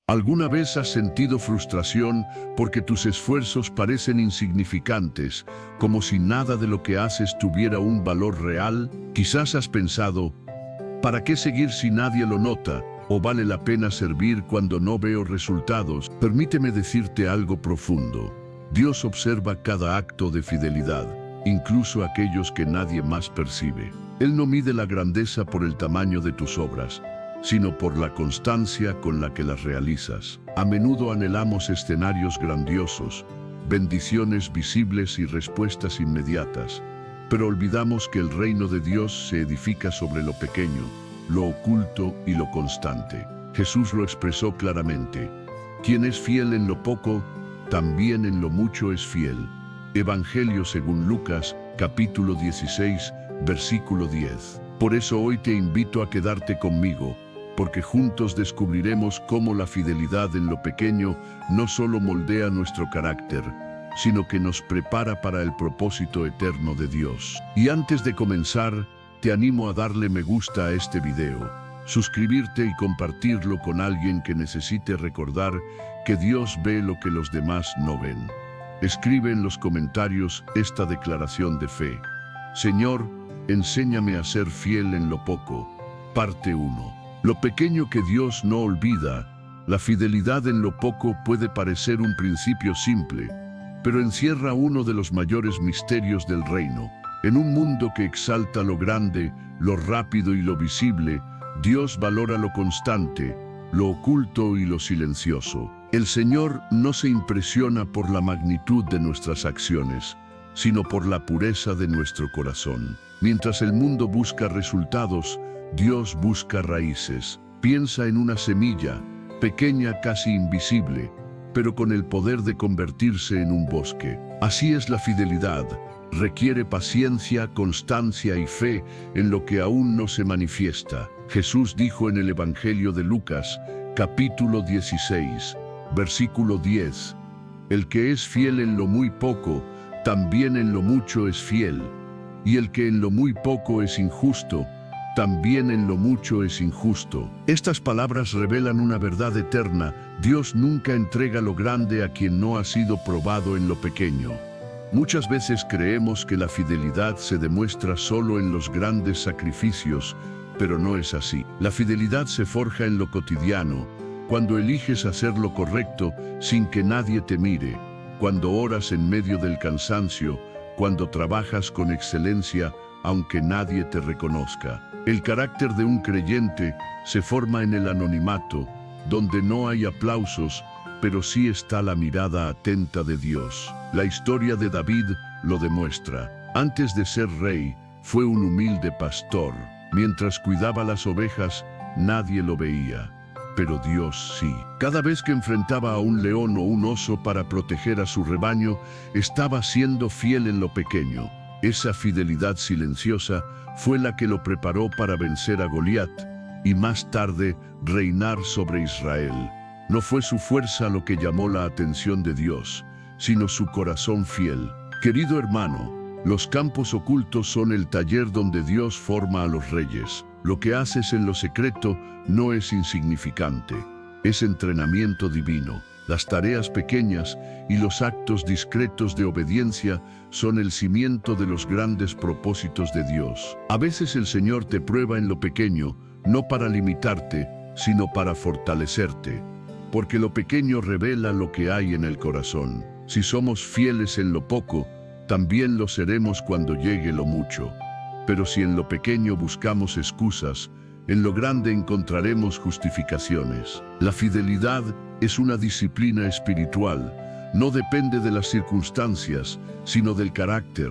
¿Alguna vez has sentido frustración porque tus esfuerzos parecen insignificantes, como si nada de lo que haces tuviera un valor real? Quizás has pensado, ¿para qué seguir si nadie lo nota? ¿O vale la pena servir cuando no veo resultados? Permíteme decirte algo profundo. Dios observa cada acto de fidelidad, incluso aquellos que nadie más percibe. Él no mide la grandeza por el tamaño de tus obras, sino por la constancia con la que las realizas. A menudo anhelamos escenarios grandiosos, bendiciones visibles y respuestas inmediatas, pero olvidamos que el reino de Dios se edifica sobre lo pequeño, lo oculto y lo constante. Jesús lo expresó claramente: quien es fiel en lo poco, también en lo mucho es fiel. Evangelio según Lucas, capítulo 16, versículo 10. Por eso hoy te invito a quedarte conmigo, porque juntos descubriremos cómo la fidelidad en lo pequeño no solo moldea nuestro carácter, sino que nos prepara para el propósito eterno de Dios. Y antes de comenzar, te animo a darle me gusta a este video, suscribirte y compartirlo con alguien que necesite recordar que Dios ve lo que los demás no ven. Escribe en los comentarios esta declaración de fe: Señor, enséñame a ser fiel en lo poco. Parte 1. Lo pequeño que Dios no olvida. La fidelidad en lo poco puede parecer un principio simple, pero encierra uno de los mayores misterios del reino. En un mundo que exalta lo grande, lo rápido y lo visible, Dios valora lo constante, lo oculto y lo silencioso. El Señor no se impresiona por la magnitud de nuestras acciones, sino por la pureza de nuestro corazón. Mientras el mundo busca resultados, Dios busca raíces. Piensa en una semilla, pequeña, casi invisible, pero con el poder de convertirse en un bosque. Así es la fidelidad. Requiere paciencia, constancia y fe en lo que aún no se manifiesta. Jesús dijo en el Evangelio de Lucas, capítulo 16, versículo 10, el que es fiel en lo muy poco, también en lo mucho es fiel, y el que en lo muy poco es injusto, también en lo mucho es injusto. Estas palabras revelan una verdad eterna: Dios nunca entrega lo grande a quien no ha sido probado en lo pequeño. Muchas veces creemos que la fidelidad se demuestra solo en los grandes sacrificios, pero no es así. La fidelidad se forja en lo cotidiano, cuando eliges hacer lo correcto sin que nadie te mire, cuando oras en medio del cansancio, cuando trabajas con excelencia aunque nadie te reconozca. El carácter de un creyente se forma en el anonimato, donde no hay aplausos, pero sí está la mirada atenta de Dios. La historia de David lo demuestra. Antes de ser rey, fue un humilde pastor. Mientras cuidaba las ovejas, nadie lo veía, pero Dios sí. Cada vez que enfrentaba a un león o un oso para proteger a su rebaño, estaba siendo fiel en lo pequeño. Esa fidelidad silenciosa fue la que lo preparó para vencer a Goliat y más tarde reinar sobre Israel. No fue su fuerza lo que llamó la atención de Dios, sino su corazón fiel. Querido hermano, los campos ocultos son el taller donde Dios forma a los reyes. Lo que haces en lo secreto no es insignificante, es entrenamiento divino. Las tareas pequeñas y los actos discretos de obediencia son el cimiento de los grandes propósitos de Dios. A veces el Señor te prueba en lo pequeño, no para limitarte, sino para fortalecerte, porque lo pequeño revela lo que hay en el corazón. Si somos fieles en lo poco, también lo seremos cuando llegue lo mucho. Pero si en lo pequeño buscamos excusas, en lo grande encontraremos justificaciones. La fidelidad es una disciplina espiritual. No depende de las circunstancias, sino del carácter.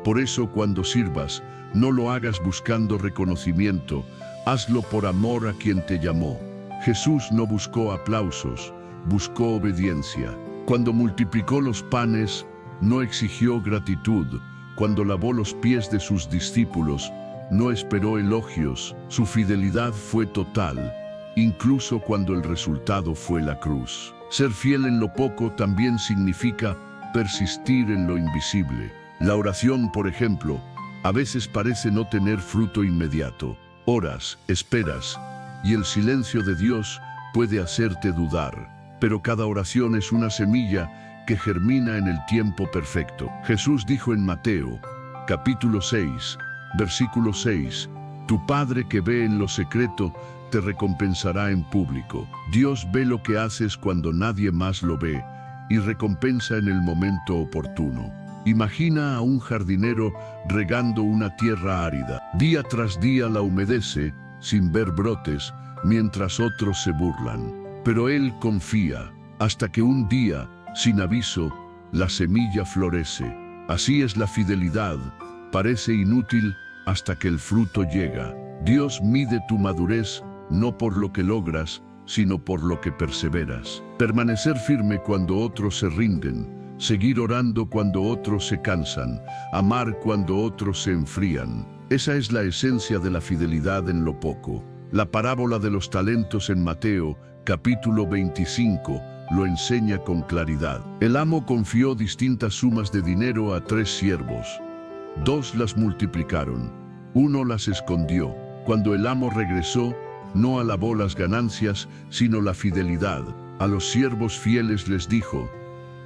Por eso, cuando sirvas, no lo hagas buscando reconocimiento, hazlo por amor a quien te llamó. Jesús no buscó aplausos, buscó obediencia. Cuando multiplicó los panes, no exigió gratitud. Cuando lavó los pies de sus discípulos, no esperó elogios. Su fidelidad fue total, incluso cuando el resultado fue la cruz. Ser fiel en lo poco también significa persistir en lo invisible. La oración, por ejemplo, a veces parece no tener fruto inmediato. Oras, esperas, y el silencio de Dios puede hacerte dudar, pero cada oración es una semilla que germina en el tiempo perfecto. Jesús dijo en Mateo, capítulo 6, versículo 6, tu Padre que ve en lo secreto te recompensará en público. Dios ve lo que haces cuando nadie más lo ve y recompensa en el momento oportuno. Imagina a un jardinero regando una tierra árida. Día tras día la humedece sin ver brotes, mientras otros se burlan. Pero él confía hasta que un día, sin aviso, la semilla florece. Así es la fidelidad. Parece inútil hasta que el fruto llega. Dios mide tu madurez no por lo que logras, sino por lo que perseveras. Permanecer firme cuando otros se rinden, seguir orando cuando otros se cansan, amar cuando otros se enfrían. Esa es la esencia de la fidelidad en lo poco. La parábola de los talentos en Mateo, capítulo 25, lo enseña con claridad. El amo confió distintas sumas de dinero a 3 siervos. 2 las multiplicaron, 1 las escondió. Cuando el amo regresó, no alabó las ganancias, sino la fidelidad. A los siervos fieles les dijo,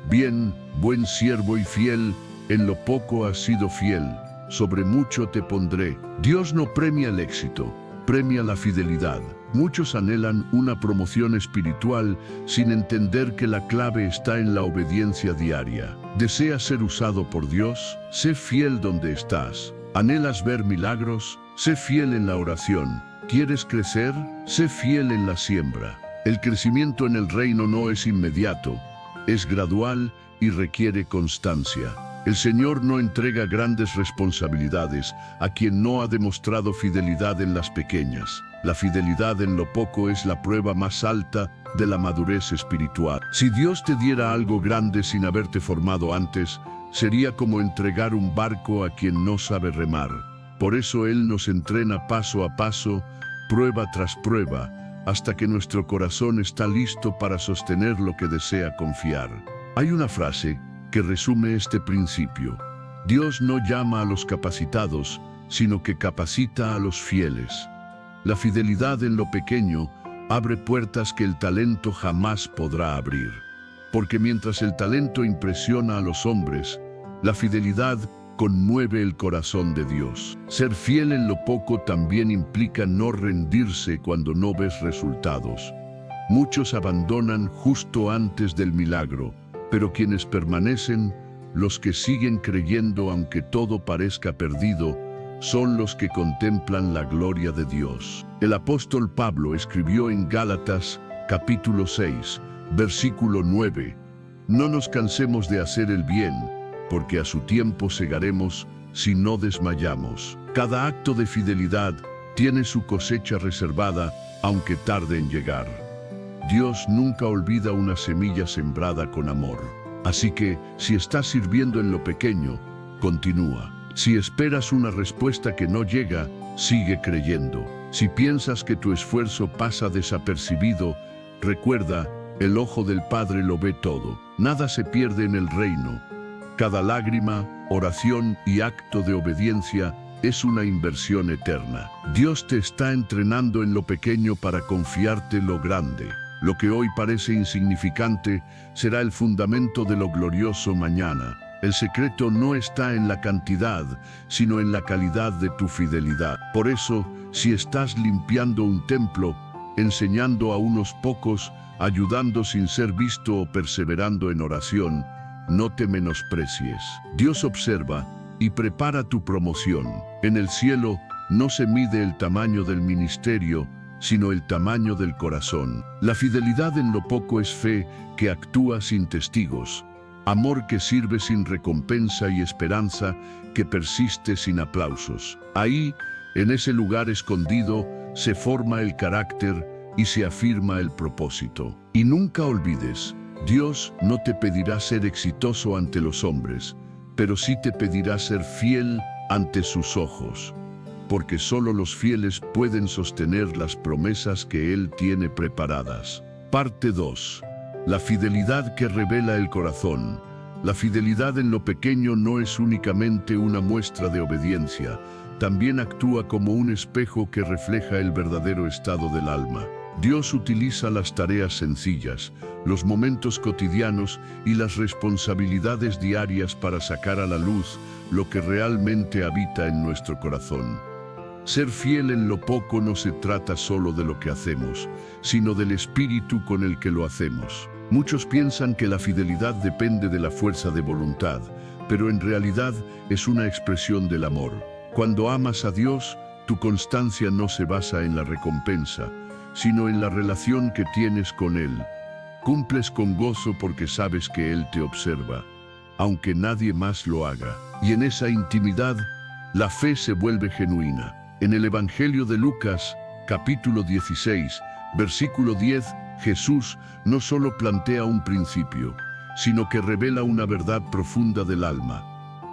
bien, buen siervo y fiel, en lo poco has sido fiel, sobre mucho te pondré. Dios no premia el éxito, premia la fidelidad. Muchos anhelan una promoción espiritual sin entender que la clave está en la obediencia diaria. ¿Deseas ser usado por Dios? Sé fiel donde estás. ¿Anhelas ver milagros? Sé fiel en la oración. ¿Quieres crecer? Sé fiel en la siembra. El crecimiento en el reino no es inmediato, es gradual y requiere constancia. El Señor no entrega grandes responsabilidades a quien no ha demostrado fidelidad en las pequeñas. La fidelidad en lo poco es la prueba más alta de la madurez espiritual. Si Dios te diera algo grande sin haberte formado antes, sería como entregar un barco a quien no sabe remar. Por eso Él nos entrena paso a paso, prueba tras prueba, hasta que nuestro corazón está listo para sostener lo que desea confiar. Hay una frase que resume este principio. Dios no llama a los capacitados, sino que capacita a los fieles. La fidelidad en lo pequeño abre puertas que el talento jamás podrá abrir. Porque mientras el talento impresiona a los hombres, la fidelidad conmueve el corazón de Dios. Ser fiel en lo poco también implica no rendirse cuando no ves resultados. Muchos abandonan justo antes del milagro, pero quienes permanecen, los que siguen creyendo aunque todo parezca perdido, son los que contemplan la gloria de Dios. El apóstol Pablo escribió en Gálatas, capítulo 6, versículo 9, no nos cansemos de hacer el bien, porque a su tiempo segaremos si no desmayamos. Cada acto de fidelidad tiene su cosecha reservada, aunque tarde en llegar. Dios nunca olvida una semilla sembrada con amor. Así que, si estás sirviendo en lo pequeño, continúa. Si esperas una respuesta que no llega, sigue creyendo. Si piensas que tu esfuerzo pasa desapercibido, recuerda, el ojo del Padre lo ve todo. Nada se pierde en el reino. Cada lágrima, oración y acto de obediencia es una inversión eterna. Dios te está entrenando en lo pequeño para confiarte lo grande. Lo que hoy parece insignificante será el fundamento de lo glorioso mañana. El secreto no está en la cantidad, sino en la calidad de tu fidelidad. Por eso, si estás limpiando un templo, enseñando a unos pocos, ayudando sin ser visto o perseverando en oración, no te menosprecies. Dios observa y prepara tu promoción. En el cielo no se mide el tamaño del ministerio, sino el tamaño del corazón. La fidelidad en lo poco es fe que actúa sin testigos, amor que sirve sin recompensa y esperanza que persiste sin aplausos. Ahí, en ese lugar escondido, se forma el carácter y se afirma el propósito. Y nunca olvides, Dios no te pedirá ser exitoso ante los hombres, pero sí te pedirá ser fiel ante sus ojos, porque solo los fieles pueden sostener las promesas que Él tiene preparadas. Parte 2. La fidelidad que revela el corazón. La fidelidad en lo pequeño no es únicamente una muestra de obediencia, también actúa como un espejo que refleja el verdadero estado del alma. Dios utiliza las tareas sencillas, los momentos cotidianos y las responsabilidades diarias para sacar a la luz lo que realmente habita en nuestro corazón. Ser fiel en lo poco no se trata solo de lo que hacemos, sino del espíritu con el que lo hacemos. Muchos piensan que la fidelidad depende de la fuerza de voluntad, pero en realidad es una expresión del amor. Cuando amas a Dios, tu constancia no se basa en la recompensa, sino en la relación que tienes con Él. Cumples con gozo porque sabes que Él te observa, aunque nadie más lo haga. Y en esa intimidad, la fe se vuelve genuina. En el Evangelio de Lucas, capítulo 16, versículo 10, Jesús no solo plantea un principio, sino que revela una verdad profunda del alma.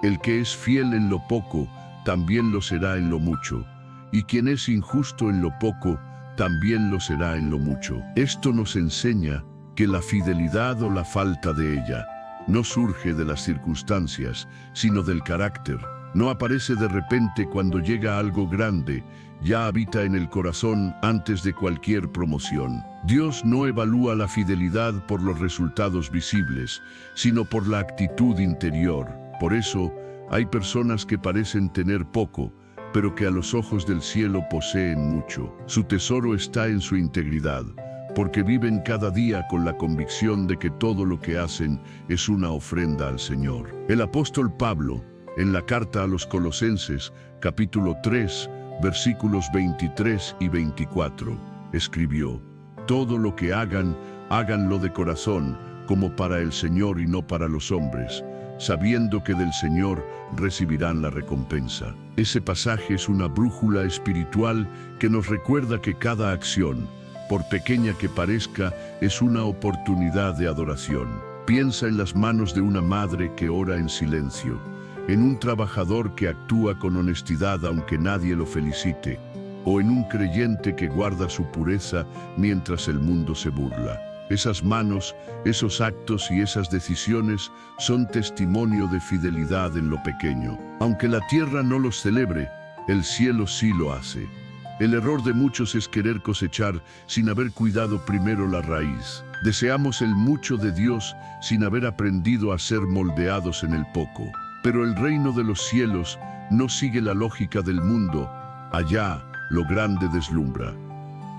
El que es fiel en lo poco, también lo será en lo mucho. Y quien es injusto en lo poco, también lo será en lo mucho. Esto nos enseña que la fidelidad o la falta de ella no surge de las circunstancias, sino del carácter. No aparece de repente cuando llega algo grande, ya habita en el corazón antes de cualquier promoción. Dios no evalúa la fidelidad por los resultados visibles, sino por la actitud interior. Por eso, hay personas que parecen tener poco, pero que a los ojos del cielo poseen mucho. Su tesoro está en su integridad, porque viven cada día con la convicción de que todo lo que hacen es una ofrenda al Señor. El apóstol Pablo, en la carta a los Colosenses, capítulo 3, versículos 23 y 24, escribió: «Todo lo que hagan, háganlo de corazón, como para el Señor y no para los hombres, sabiendo que del Señor recibirán la recompensa». Ese pasaje es una brújula espiritual que nos recuerda que cada acción, por pequeña que parezca, es una oportunidad de adoración. Piensa en las manos de una madre que ora en silencio, en un trabajador que actúa con honestidad aunque nadie lo felicite, o en un creyente que guarda su pureza mientras el mundo se burla. Esas manos, esos actos y esas decisiones son testimonio de fidelidad en lo pequeño. Aunque la tierra no los celebre, el cielo sí lo hace. El error de muchos es querer cosechar sin haber cuidado primero la raíz. Deseamos el mucho de Dios sin haber aprendido a ser moldeados en el poco. Pero el reino de los cielos no sigue la lógica del mundo. Allá, lo grande deslumbra.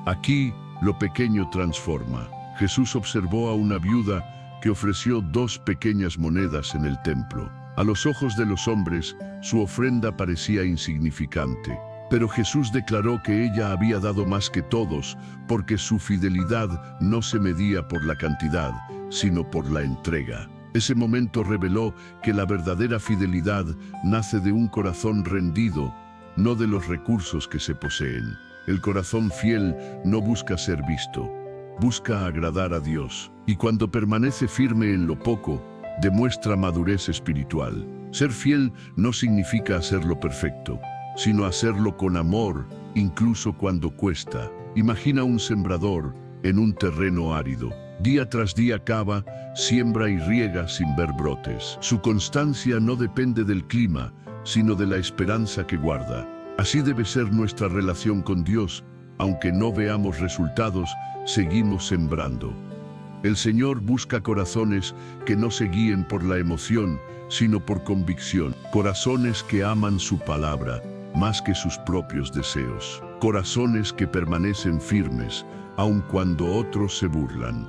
Aquí, lo pequeño transforma. Jesús observó a una viuda que ofreció 2 pequeñas monedas en el templo. A los ojos de los hombres, su ofrenda parecía insignificante. Pero Jesús declaró que ella había dado más que todos, porque su fidelidad no se medía por la cantidad, sino por la entrega. Ese momento reveló que la verdadera fidelidad nace de un corazón rendido, no de los recursos que se poseen. El corazón fiel no busca ser visto, busca agradar a Dios. Y cuando permanece firme en lo poco, demuestra madurez espiritual. Ser fiel no significa hacerlo perfecto, sino hacerlo con amor, incluso cuando cuesta. Imagina un sembrador en un terreno árido. Día tras día cava, siembra y riega sin ver brotes. Su constancia no depende del clima, sino de la esperanza que guarda. Así debe ser nuestra relación con Dios. Aunque no veamos resultados, seguimos sembrando. El Señor busca corazones que no se guíen por la emoción, sino por convicción. Corazones que aman su palabra más que sus propios deseos. Corazones que permanecen firmes, aun cuando otros se burlan.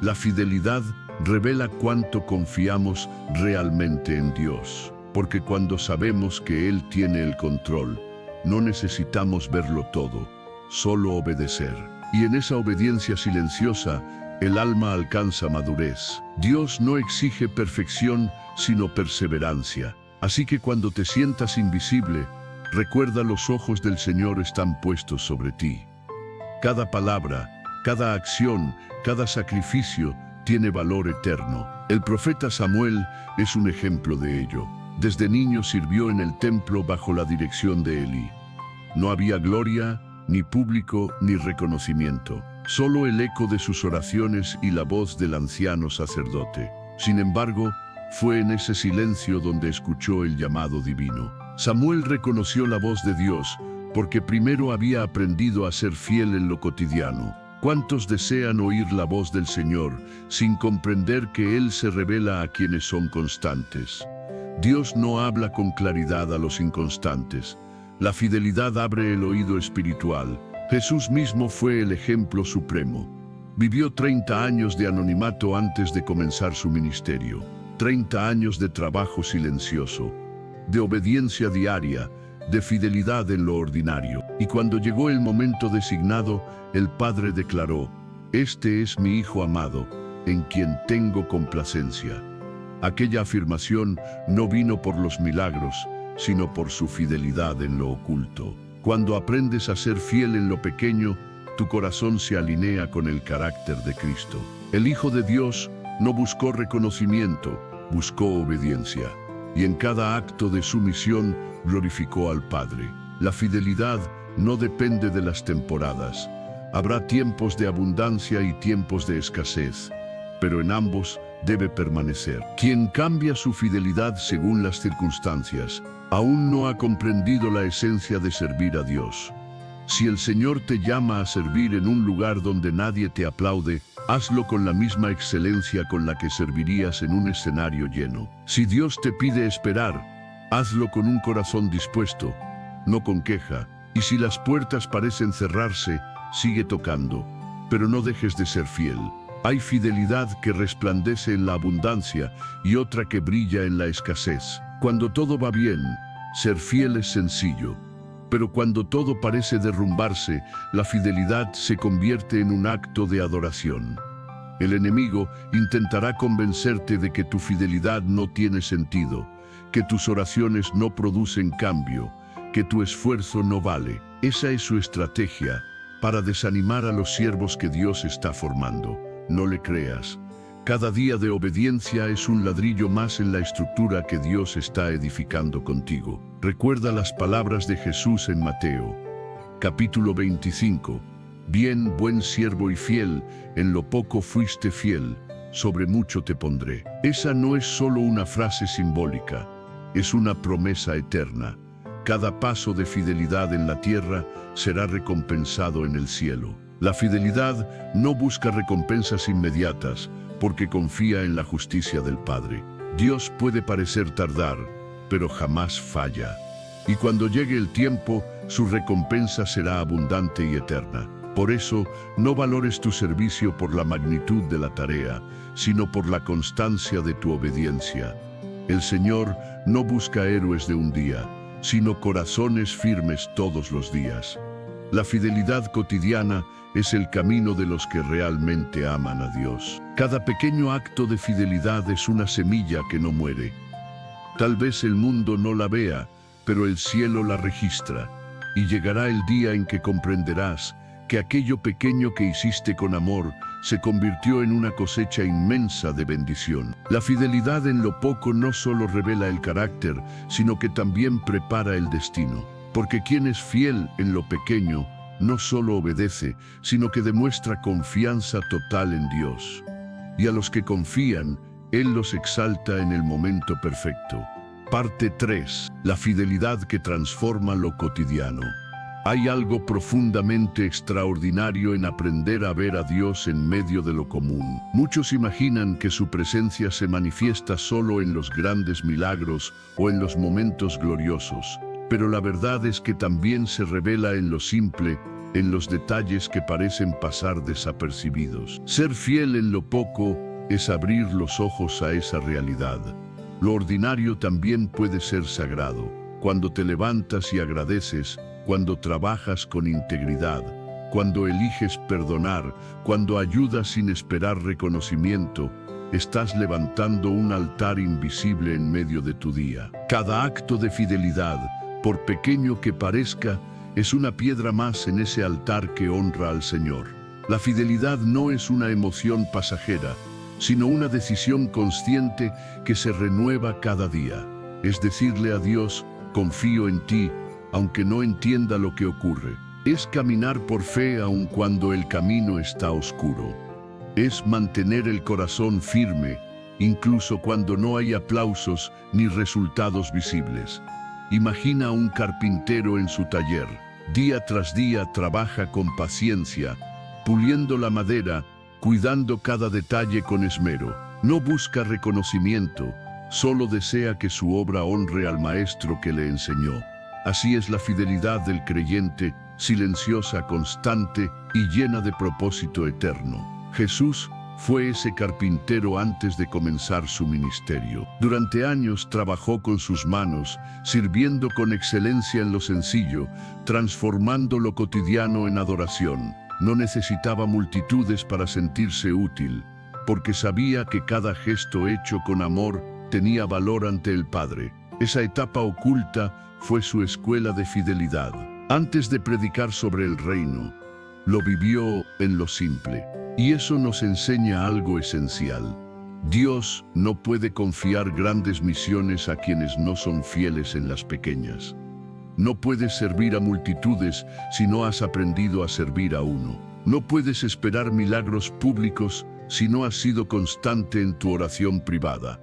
La fidelidad revela cuánto confiamos realmente en Dios, porque cuando sabemos que Él tiene el control, no necesitamos verlo todo, solo obedecer. Y en esa obediencia silenciosa, el alma alcanza madurez. Dios no exige perfección, sino perseverancia. Así que cuando te sientas invisible, recuerda, los ojos del Señor están puestos sobre ti. Cada palabra, cada acción, cada sacrificio tiene valor eterno. El profeta Samuel es un ejemplo de ello. Desde niño sirvió en el templo bajo la dirección de Elí. No había gloria, ni público, ni reconocimiento. Solo el eco de sus oraciones y la voz del anciano sacerdote. Sin embargo, fue en ese silencio donde escuchó el llamado divino. Samuel reconoció la voz de Dios porque primero había aprendido a ser fiel en lo cotidiano. ¿Cuántos desean oír la voz del Señor sin comprender que Él se revela a quienes son constantes? Dios no habla con claridad a los inconstantes. La fidelidad abre el oído espiritual. Jesús mismo fue el ejemplo supremo. Vivió 30 años de anonimato antes de comenzar su ministerio. 30 años de trabajo silencioso, de obediencia diaria, de fidelidad en lo ordinario. Y cuando llegó el momento designado, el Padre declaró: «Este es mi Hijo amado, en quien tengo complacencia». Aquella afirmación no vino por los milagros, sino por su fidelidad en lo oculto. Cuando aprendes a ser fiel en lo pequeño, tu corazón se alinea con el carácter de Cristo. El Hijo de Dios no buscó reconocimiento, buscó obediencia. Y en cada acto de su misión glorificó al Padre. La fidelidad no depende de las temporadas. Habrá tiempos de abundancia y tiempos de escasez, pero en ambos debe permanecer. Quien cambia su fidelidad según las circunstancias, aún no ha comprendido la esencia de servir a Dios. Si el Señor te llama a servir en un lugar donde nadie te aplaude, hazlo con la misma excelencia con la que servirías en un escenario lleno. Si Dios te pide esperar, hazlo con un corazón dispuesto, no con queja. Y si las puertas parecen cerrarse, sigue tocando, pero no dejes de ser fiel. Hay fidelidad que resplandece en la abundancia y otra que brilla en la escasez. Cuando todo va bien, ser fiel es sencillo. Pero cuando todo parece derrumbarse, la fidelidad se convierte en un acto de adoración. El enemigo intentará convencerte de que tu fidelidad no tiene sentido, que tus oraciones no producen cambio, que tu esfuerzo no vale. Esa es su estrategia para desanimar a los siervos que Dios está formando. No le creas. Cada día de obediencia es un ladrillo más en la estructura que Dios está edificando contigo. Recuerda las palabras de Jesús en Mateo, capítulo 25. Bien, buen siervo y fiel, en lo poco fuiste fiel, sobre mucho te pondré. Esa no es solo una frase simbólica, es una promesa eterna. Cada paso de fidelidad en la tierra será recompensado en el cielo. La fidelidad no busca recompensas inmediatas, porque confía en la justicia del Padre. Dios puede parecer tardar, pero jamás falla. Y cuando llegue el tiempo, su recompensa será abundante y eterna. Por eso, no valores tu servicio por la magnitud de la tarea, sino por la constancia de tu obediencia. El Señor no busca héroes de un día, sino corazones firmes todos los días. La fidelidad cotidiana es el camino de los que realmente aman a Dios. Cada pequeño acto de fidelidad es una semilla que no muere. Tal vez el mundo no la vea, pero el cielo la registra, y llegará el día en que comprenderás que aquello pequeño que hiciste con amor se convirtió en una cosecha inmensa de bendición. La fidelidad en lo poco no solo revela el carácter, sino que también prepara el destino. Porque quien es fiel en lo pequeño no solo obedece, sino que demuestra confianza total en Dios. Y a los que confían, Él los exalta en el momento perfecto. Parte 3. La fidelidad que transforma lo cotidiano. Hay algo profundamente extraordinario en aprender a ver a Dios en medio de lo común. Muchos imaginan que su presencia se manifiesta solo en los grandes milagros o en los momentos gloriosos. Pero la verdad es que también se revela en lo simple, en los detalles que parecen pasar desapercibidos. Ser fiel en lo poco es abrir los ojos a esa realidad. Lo ordinario también puede ser sagrado. Cuando te levantas y agradeces, cuando trabajas con integridad, cuando eliges perdonar, cuando ayudas sin esperar reconocimiento, estás levantando un altar invisible en medio de tu día. Cada acto de fidelidad, por pequeño que parezca, es una piedra más en ese altar que honra al Señor. La fidelidad no es una emoción pasajera, sino una decisión consciente que se renueva cada día. Es decirle a Dios: confío en ti, aunque no entienda lo que ocurre. Es caminar por fe aun cuando el camino está oscuro. Es mantener el corazón firme, incluso cuando no hay aplausos ni resultados visibles. Imagina a un carpintero en su taller. Día tras día trabaja con paciencia, puliendo la madera, cuidando cada detalle con esmero. No busca reconocimiento, solo desea que su obra honre al maestro que le enseñó. Así es la fidelidad del creyente, silenciosa, constante y llena de propósito eterno. Jesús fue ese carpintero antes de comenzar su ministerio. Durante años trabajó con sus manos, sirviendo con excelencia en lo sencillo, transformando lo cotidiano en adoración. No necesitaba multitudes para sentirse útil, porque sabía que cada gesto hecho con amor tenía valor ante el Padre. Esa etapa oculta fue su escuela de fidelidad. Antes de predicar sobre el reino, lo vivió en lo simple. Y eso nos enseña algo esencial. Dios no puede confiar grandes misiones a quienes no son fieles en las pequeñas. No puedes servir a multitudes si no has aprendido a servir a uno. No puedes esperar milagros públicos si no has sido constante en tu oración privada.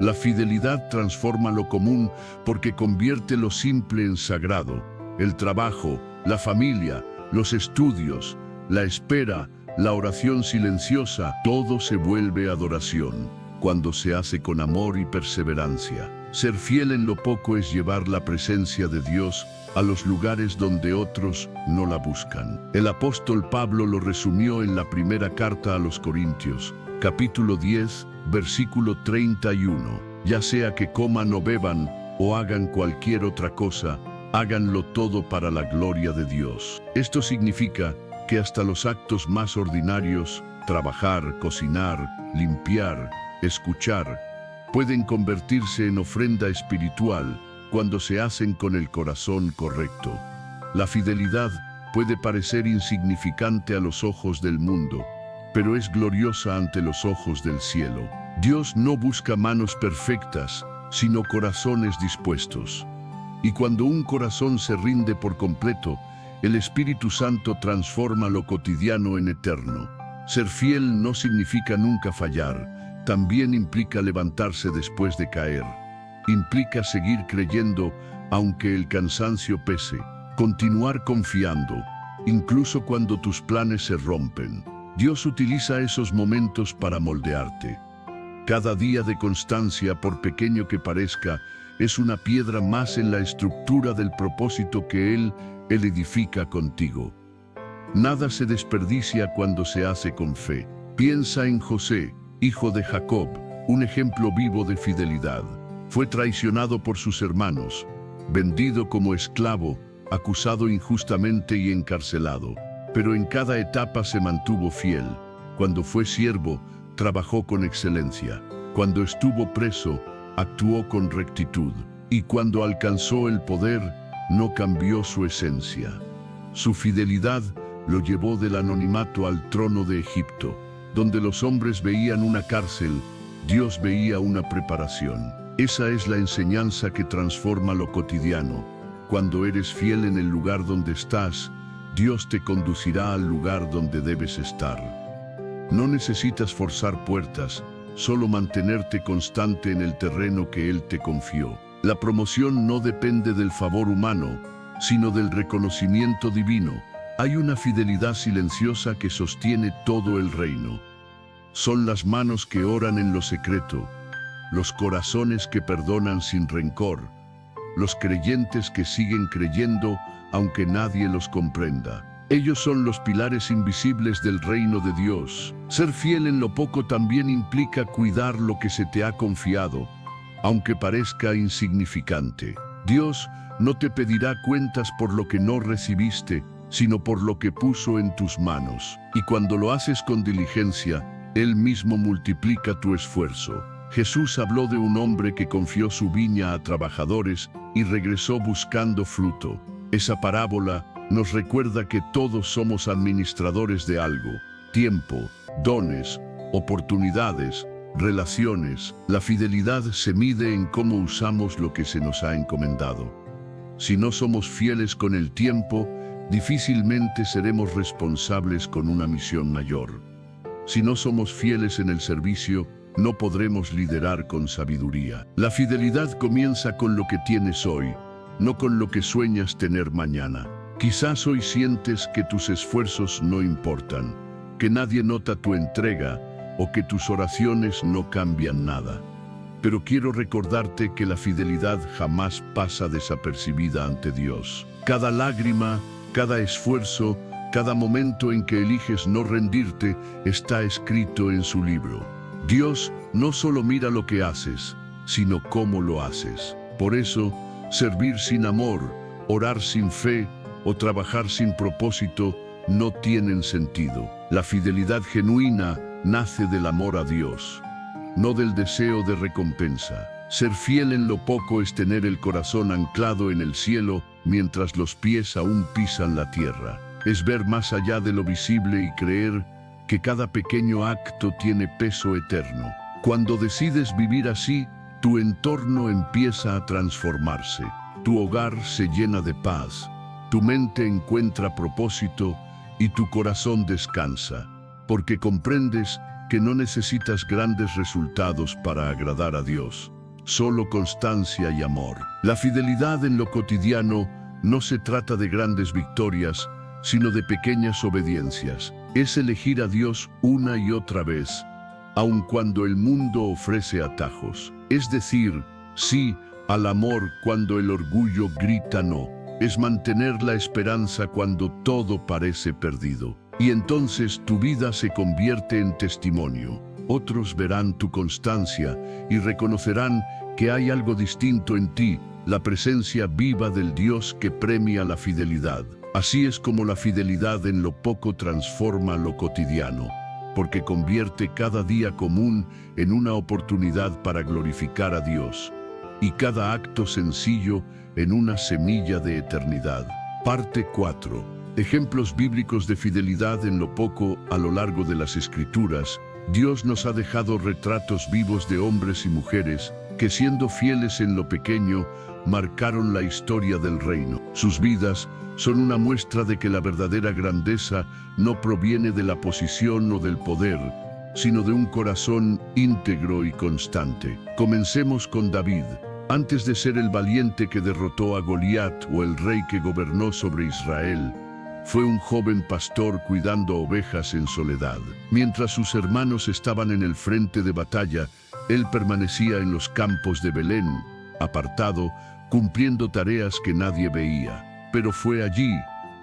La fidelidad transforma lo común porque convierte lo simple en sagrado. El trabajo, la familia, los estudios, la espera, la oración silenciosa, todo se vuelve adoración cuando se hace con amor y perseverancia. Ser fiel en lo poco es llevar la presencia de Dios a los lugares donde otros no la buscan. El apóstol Pablo lo resumió en la primera carta a los Corintios, capítulo 10, versículo 31. Ya sea que coman o beban o hagan cualquier otra cosa, háganlo todo para la gloria de Dios. Esto significa que hasta los actos más ordinarios, trabajar, cocinar, limpiar, escuchar, pueden convertirse en ofrenda espiritual cuando se hacen con el corazón correcto. La fidelidad puede parecer insignificante a los ojos del mundo, pero es gloriosa ante los ojos del cielo. Dios no busca manos perfectas, sino corazones dispuestos. Y cuando un corazón se rinde por completo, el Espíritu Santo transforma lo cotidiano en eterno. Ser fiel no significa nunca fallar, también implica levantarse después de caer. Implica seguir creyendo aunque el cansancio pese, continuar confiando, incluso cuando tus planes se rompen. Dios utiliza esos momentos para moldearte. Cada día de constancia, por pequeño que parezca, es una piedra más en la estructura del propósito que Él edifica contigo. Nada se desperdicia cuando se hace con fe. Piensa en José, hijo de Jacob, un ejemplo vivo de fidelidad. Fue traicionado por sus hermanos, vendido como esclavo, acusado injustamente y encarcelado. Pero en cada etapa se mantuvo fiel. Cuando fue siervo, trabajó con excelencia. Cuando estuvo preso, actuó con rectitud. Y cuando alcanzó el poder, no cambió su esencia. Su fidelidad lo llevó del anonimato al trono de Egipto. Donde los hombres veían una cárcel, Dios veía una preparación. Esa es la enseñanza que transforma lo cotidiano. Cuando eres fiel en el lugar donde estás, Dios te conducirá al lugar donde debes estar. No necesitas forzar puertas, solo mantenerte constante en el terreno que Él te confió. La promoción no depende del favor humano, sino del reconocimiento divino. Hay una fidelidad silenciosa que sostiene todo el reino. Son las manos que oran en lo secreto, los corazones que perdonan sin rencor, los creyentes que siguen creyendo aunque nadie los comprenda. Ellos son los pilares invisibles del reino de Dios. Ser fiel en lo poco también implica cuidar lo que se te ha confiado, aunque parezca insignificante. Dios no te pedirá cuentas por lo que no recibiste, sino por lo que puso en tus manos. Y cuando lo haces con diligencia, Él mismo multiplica tu esfuerzo. Jesús habló de un hombre que confió su viña a trabajadores y regresó buscando fruto. Esa parábola nos recuerda que todos somos administradores de algo: tiempo, dones, oportunidades, relaciones. La fidelidad se mide en cómo usamos lo que se nos ha encomendado. Si no somos fieles con el tiempo, difícilmente seremos responsables con una misión mayor. Si no somos fieles en el servicio, no podremos liderar con sabiduría. La fidelidad comienza con lo que tienes hoy, no con lo que sueñas tener mañana. Quizás hoy sientes que tus esfuerzos no importan, que nadie nota tu entrega o que tus oraciones no cambian nada. Pero quiero recordarte que la fidelidad jamás pasa desapercibida ante Dios. Cada lágrima, cada esfuerzo, cada momento en que eliges no rendirte está escrito en su libro. Dios no solo mira lo que haces, sino cómo lo haces. Por eso, servir sin amor, orar sin fe o trabajar sin propósito no tienen sentido. La fidelidad genuina nace del amor a Dios, no del deseo de recompensa. Ser fiel en lo poco es tener el corazón anclado en el cielo mientras los pies aún pisan la tierra. Es ver más allá de lo visible y creer que cada pequeño acto tiene peso eterno. Cuando decides vivir así, tu entorno empieza a transformarse. Tu hogar se llena de paz, tu mente encuentra propósito y tu corazón descansa, porque comprendes que no necesitas grandes resultados para agradar a Dios, solo constancia y amor. La fidelidad en lo cotidiano no se trata de grandes victorias, sino de pequeñas obediencias. Es elegir a Dios una y otra vez, aun cuando el mundo ofrece atajos. Es decir, sí al amor cuando el orgullo grita no. Es mantener la esperanza cuando todo parece perdido. Y entonces tu vida se convierte en testimonio. Otros verán tu constancia y reconocerán que hay algo distinto en ti, la presencia viva del Dios que premia la fidelidad. Así es como la fidelidad en lo poco transforma lo cotidiano, porque convierte cada día común en una oportunidad para glorificar a Dios, y cada acto sencillo en una semilla de eternidad. Parte 4. Ejemplos bíblicos de fidelidad en lo poco a lo largo de las Escrituras. Dios nos ha dejado retratos vivos de hombres y mujeres que, siendo fieles en lo pequeño, marcaron la historia del reino. Sus vidas son una muestra de que la verdadera grandeza no proviene de la posición o del poder, sino de un corazón íntegro y constante. Comencemos con David. Antes de ser el valiente que derrotó a Goliat o el rey que gobernó sobre Israel, fue un joven pastor cuidando ovejas en soledad. Mientras sus hermanos estaban en el frente de batalla, él permanecía en los campos de Belén, apartado, cumpliendo tareas que nadie veía. Pero fue allí,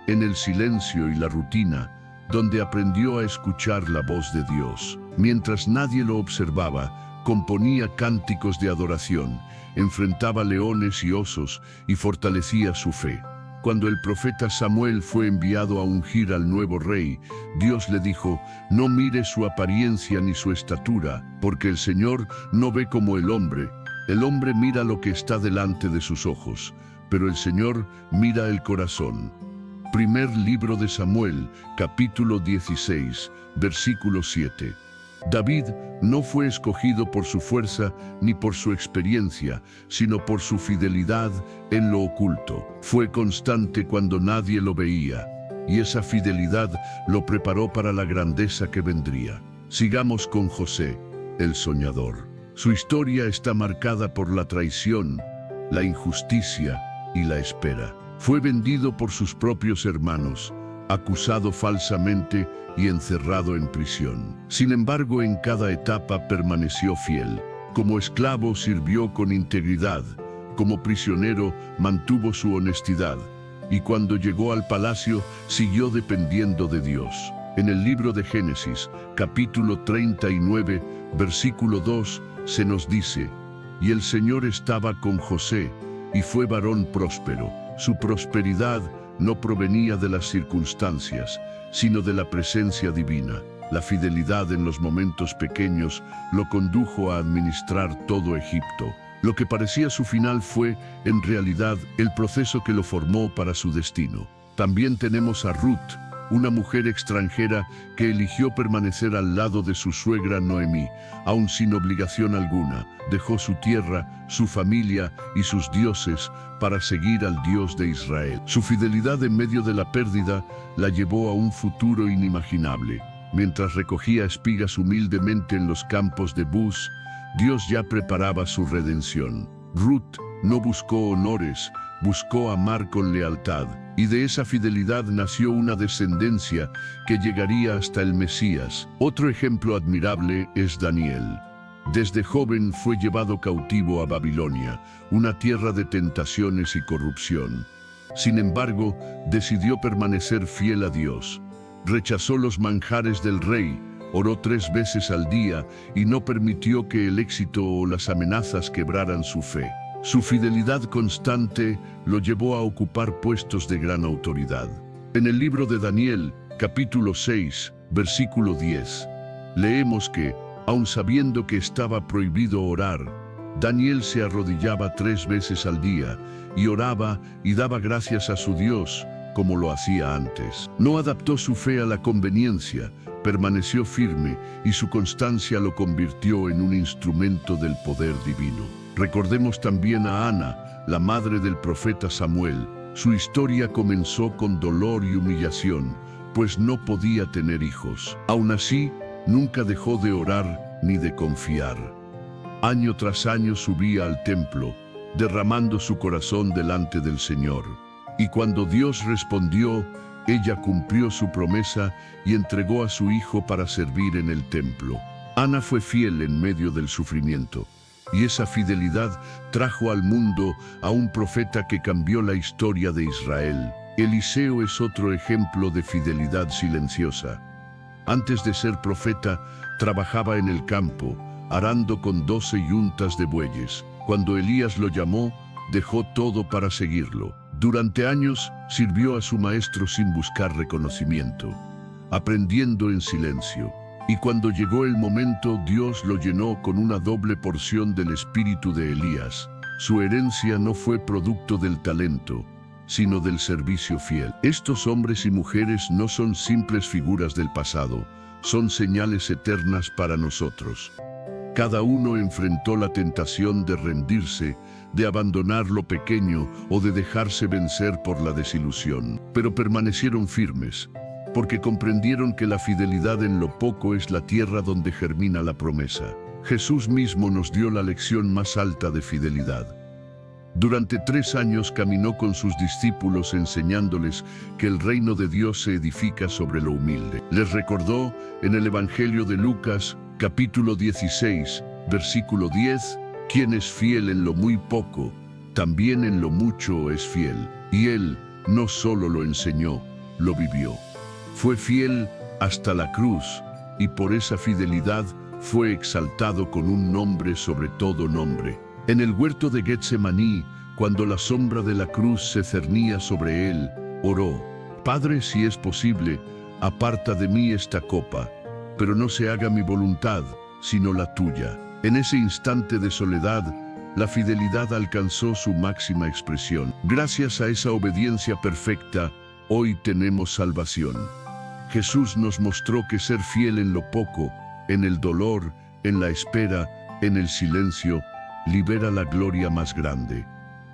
en el silencio y la rutina, donde aprendió a escuchar la voz de Dios. Mientras nadie lo observaba, componía cánticos de adoración, enfrentaba leones y osos y fortalecía su fe. Cuando el profeta Samuel fue enviado a ungir al nuevo rey, Dios le dijo: no mire su apariencia ni su estatura, porque el Señor no ve como el hombre. El hombre mira lo que está delante de sus ojos, pero el Señor mira el corazón. Primer libro de Samuel, capítulo 16, versículo 7. David no fue escogido por su fuerza ni por su experiencia, sino por su fidelidad en lo oculto. Fue constante cuando nadie lo veía, y esa fidelidad lo preparó para la grandeza que vendría. Sigamos con José, el soñador. Su historia está marcada por la traición, la injusticia y la espera. Fue vendido por sus propios hermanos, acusado falsamente y encerrado en prisión. Sin embargo, en cada etapa permaneció fiel. Como esclavo sirvió con integridad, como prisionero mantuvo su honestidad, y cuando llegó al palacio siguió dependiendo de Dios. En el libro de Génesis, capítulo 39, versículo 2, se nos dice: y el Señor estaba con José, y fue varón próspero. Su prosperidad no provenía de las circunstancias, sino de la presencia divina. La fidelidad en los momentos pequeños lo condujo a administrar todo Egipto. Lo que parecía su final fue, en realidad, el proceso que lo formó para su destino. También tenemos a Ruth, una mujer extranjera que eligió permanecer al lado de su suegra Noemí, aun sin obligación alguna. Dejó su tierra, su familia y sus dioses para seguir al Dios de Israel. Su fidelidad en medio de la pérdida la llevó a un futuro inimaginable. Mientras recogía espigas humildemente en los campos de Buz, Dios ya preparaba su redención. Ruth no buscó honores, buscó amar con lealtad, y de esa fidelidad nació una descendencia que llegaría hasta el Mesías. Otro ejemplo admirable es Daniel. Desde joven fue llevado cautivo a Babilonia, una tierra de tentaciones y corrupción. Sin embargo, decidió permanecer fiel a Dios. Rechazó los manjares del rey, oró 3 veces al día y no permitió que el éxito o las amenazas quebraran su fe. Su fidelidad constante lo llevó a ocupar puestos de gran autoridad. En el libro de Daniel, capítulo 6, versículo 10, leemos que, aun sabiendo que estaba prohibido orar, Daniel se arrodillaba 3 veces al día y oraba y daba gracias a su Dios, como lo hacía antes. No adaptó su fe a la conveniencia, permaneció firme y su constancia lo convirtió en un instrumento del poder divino. Recordemos también a Ana, la madre del profeta Samuel. Su historia comenzó con dolor y humillación, pues no podía tener hijos. Aún así, nunca dejó de orar ni de confiar. Año tras año subía al templo, derramando su corazón delante del Señor. Y cuando Dios respondió, ella cumplió su promesa y entregó a su hijo para servir en el templo. Ana fue fiel en medio del sufrimiento, y esa fidelidad trajo al mundo a un profeta que cambió la historia de Israel. Eliseo es otro ejemplo de fidelidad silenciosa. Antes de ser profeta, trabajaba en el campo, arando con 12 yuntas de bueyes. Cuando Elías lo llamó, dejó todo para seguirlo. Durante años sirvió a su maestro sin buscar reconocimiento, aprendiendo en silencio. Y cuando llegó el momento, Dios lo llenó con una doble porción del espíritu de Elías. Su herencia no fue producto del talento, sino del servicio fiel. Estos hombres y mujeres no son simples figuras del pasado, son señales eternas para nosotros. Cada uno enfrentó la tentación de rendirse, de abandonar lo pequeño o de dejarse vencer por la desilusión. Pero permanecieron firmes, porque comprendieron que la fidelidad en lo poco es la tierra donde germina la promesa. Jesús mismo nos dio la lección más alta de fidelidad. Durante 3 años caminó con sus discípulos enseñándoles que el reino de Dios se edifica sobre lo humilde. Les recordó en el Evangelio de Lucas, capítulo 16, versículo 10, quien es fiel en lo muy poco, también en lo mucho es fiel. Y él no solo lo enseñó, lo vivió. Fue fiel hasta la cruz, y por esa fidelidad fue exaltado con un nombre sobre todo nombre. En el huerto de Getsemaní, cuando la sombra de la cruz se cernía sobre él, oró: Padre, si es posible, aparta de mí esta copa, pero no se haga mi voluntad, sino la tuya. En ese instante de soledad, la fidelidad alcanzó su máxima expresión. Gracias a esa obediencia perfecta, hoy tenemos salvación. Jesús nos mostró que ser fiel en lo poco, en el dolor, en la espera, en el silencio, libera la gloria más grande.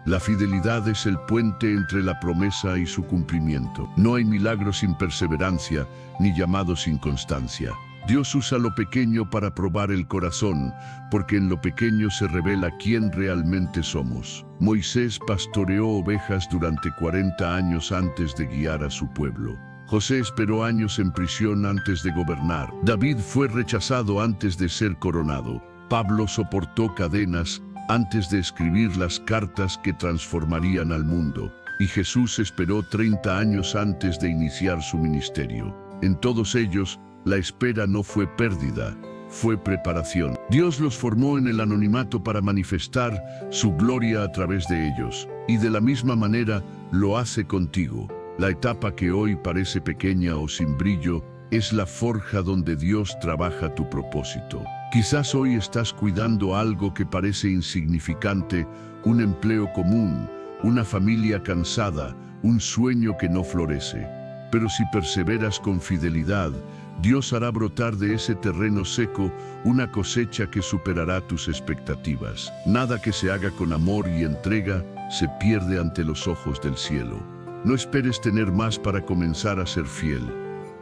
La fidelidad es el puente entre la promesa y su cumplimiento. No hay milagro sin perseverancia, ni llamado sin constancia. Dios usa lo pequeño para probar el corazón, porque en lo pequeño se revela quién realmente somos. Moisés pastoreó ovejas durante 40 años antes de guiar a su pueblo. José esperó años en prisión antes de gobernar. David fue rechazado antes de ser coronado. Pablo soportó cadenas antes de escribir las cartas que transformarían al mundo. Y Jesús esperó 30 años antes de iniciar su ministerio. En todos ellos, la espera no fue pérdida, fue preparación. Dios los formó en el anonimato para manifestar su gloria a través de ellos. Y de la misma manera, lo hace contigo. La etapa que hoy parece pequeña o sin brillo es la forja donde Dios trabaja tu propósito. Quizás hoy estás cuidando algo que parece insignificante, un empleo común, una familia cansada, un sueño que no florece. Pero si perseveras con fidelidad, Dios hará brotar de ese terreno seco una cosecha que superará tus expectativas. Nada que se haga con amor y entrega se pierde ante los ojos del cielo. No esperes tener más para comenzar a ser fiel.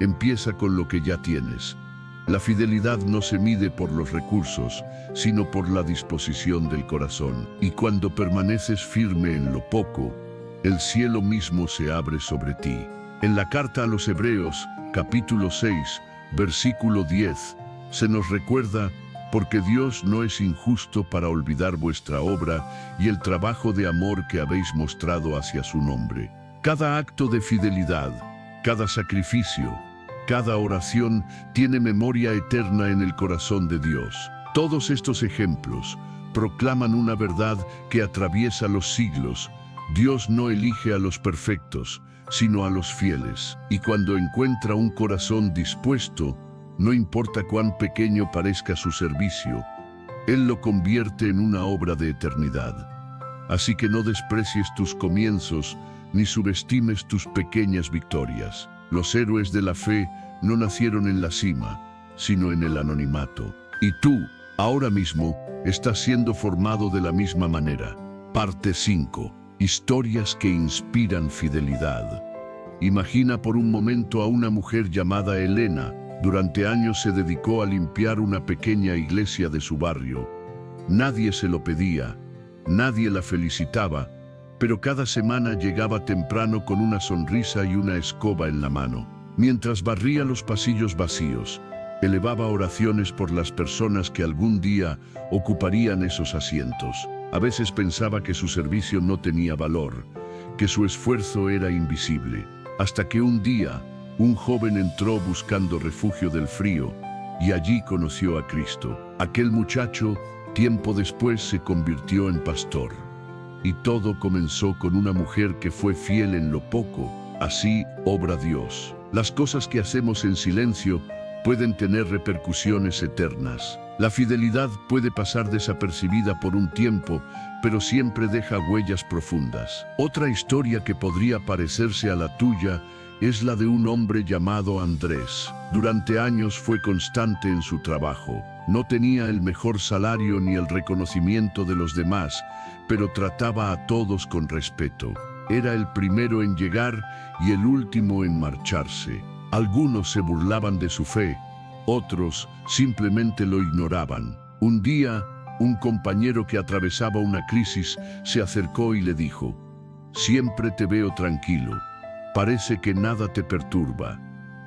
Empieza con lo que ya tienes. La fidelidad no se mide por los recursos, sino por la disposición del corazón. Y cuando permaneces firme en lo poco, el cielo mismo se abre sobre ti. En la carta a los Hebreos, capítulo 6, versículo 10, se nos recuerda: porque Dios no es injusto para olvidar vuestra obra y el trabajo de amor que habéis mostrado hacia su nombre. Cada acto de fidelidad, cada sacrificio, cada oración tiene memoria eterna en el corazón de Dios. Todos estos ejemplos proclaman una verdad que atraviesa los siglos. Dios no elige a los perfectos, sino a los fieles. Y cuando encuentra un corazón dispuesto, no importa cuán pequeño parezca su servicio, Él lo convierte en una obra de eternidad. Así que no desprecies tus comienzos, ni subestimes tus pequeñas victorias. Los héroes de la fe no nacieron en la cima, sino en el anonimato. Y tú, ahora mismo, estás siendo formado de la misma manera. Parte 5. Historias que inspiran fidelidad. Imagina por un momento a una mujer llamada Elena. Durante años se dedicó a limpiar una pequeña iglesia de su barrio. Nadie se lo pedía, nadie la felicitaba, pero cada semana llegaba temprano con una sonrisa y una escoba en la mano. Mientras barría los pasillos vacíos, elevaba oraciones por las personas que algún día ocuparían esos asientos. A veces pensaba que su servicio no tenía valor, que su esfuerzo era invisible, hasta que un día un joven entró buscando refugio del frío y allí conoció a Cristo. Aquel muchacho, tiempo después, se convirtió en pastor. Y todo comenzó con una mujer que fue fiel en lo poco. Así obra Dios. Las cosas que hacemos en silencio pueden tener repercusiones eternas. La fidelidad puede pasar desapercibida por un tiempo, pero siempre deja huellas profundas. Otra historia que podría parecerse a la tuya es la de un hombre llamado Andrés. Durante años fue constante en su trabajo. No tenía el mejor salario ni el reconocimiento de los demás, pero trataba a todos con respeto. Era el primero en llegar y el último en marcharse. Algunos se burlaban de su fe, otros simplemente lo ignoraban. Un día, un compañero que atravesaba una crisis se acercó y le dijo: «Siempre te veo tranquilo. Parece que nada te perturba.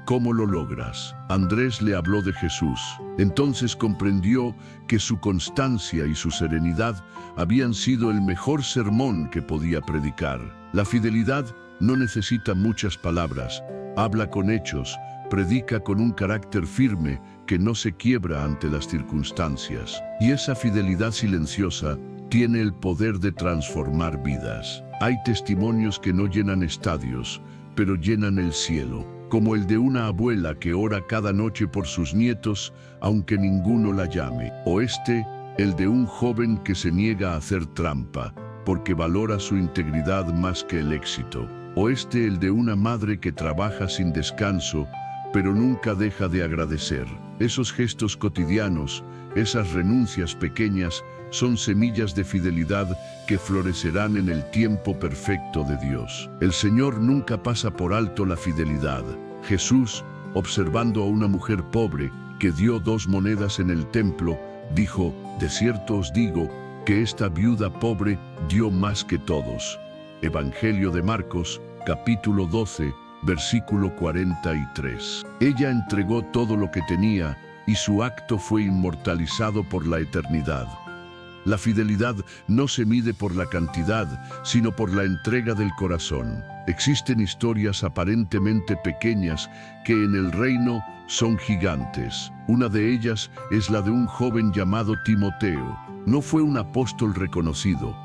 ¿Cómo lo logras?». Andrés le habló de Jesús. Entonces comprendió que su constancia y su serenidad habían sido el mejor sermón que podía predicar. La fidelidad no necesita muchas palabras. Habla con hechos, predica con un carácter firme que no se quiebra ante las circunstancias. Y esa fidelidad silenciosa tiene el poder de transformar vidas. Hay testimonios que no llenan estadios, pero llenan el cielo, como el de una abuela que ora cada noche por sus nietos, aunque ninguno la llame. O el de un joven que se niega a hacer trampa, porque valora su integridad más que el éxito. O el de una madre que trabaja sin descanso, pero nunca deja de agradecer. Esos gestos cotidianos, esas renuncias pequeñas, son semillas de fidelidad que florecerán en el tiempo perfecto de Dios. El Señor nunca pasa por alto la fidelidad. Jesús, observando a una mujer pobre que dio 2 monedas en el templo, dijo: «De cierto os digo que esta viuda pobre dio más que todos». Evangelio de Marcos, capítulo 12, versículo 43. Ella entregó todo lo que tenía y su acto fue inmortalizado por la eternidad. La fidelidad no se mide por la cantidad, sino por la entrega del corazón. Existen historias aparentemente pequeñas que en el reino son gigantes. Una de ellas es la de un joven llamado Timoteo. No fue un apóstol reconocido,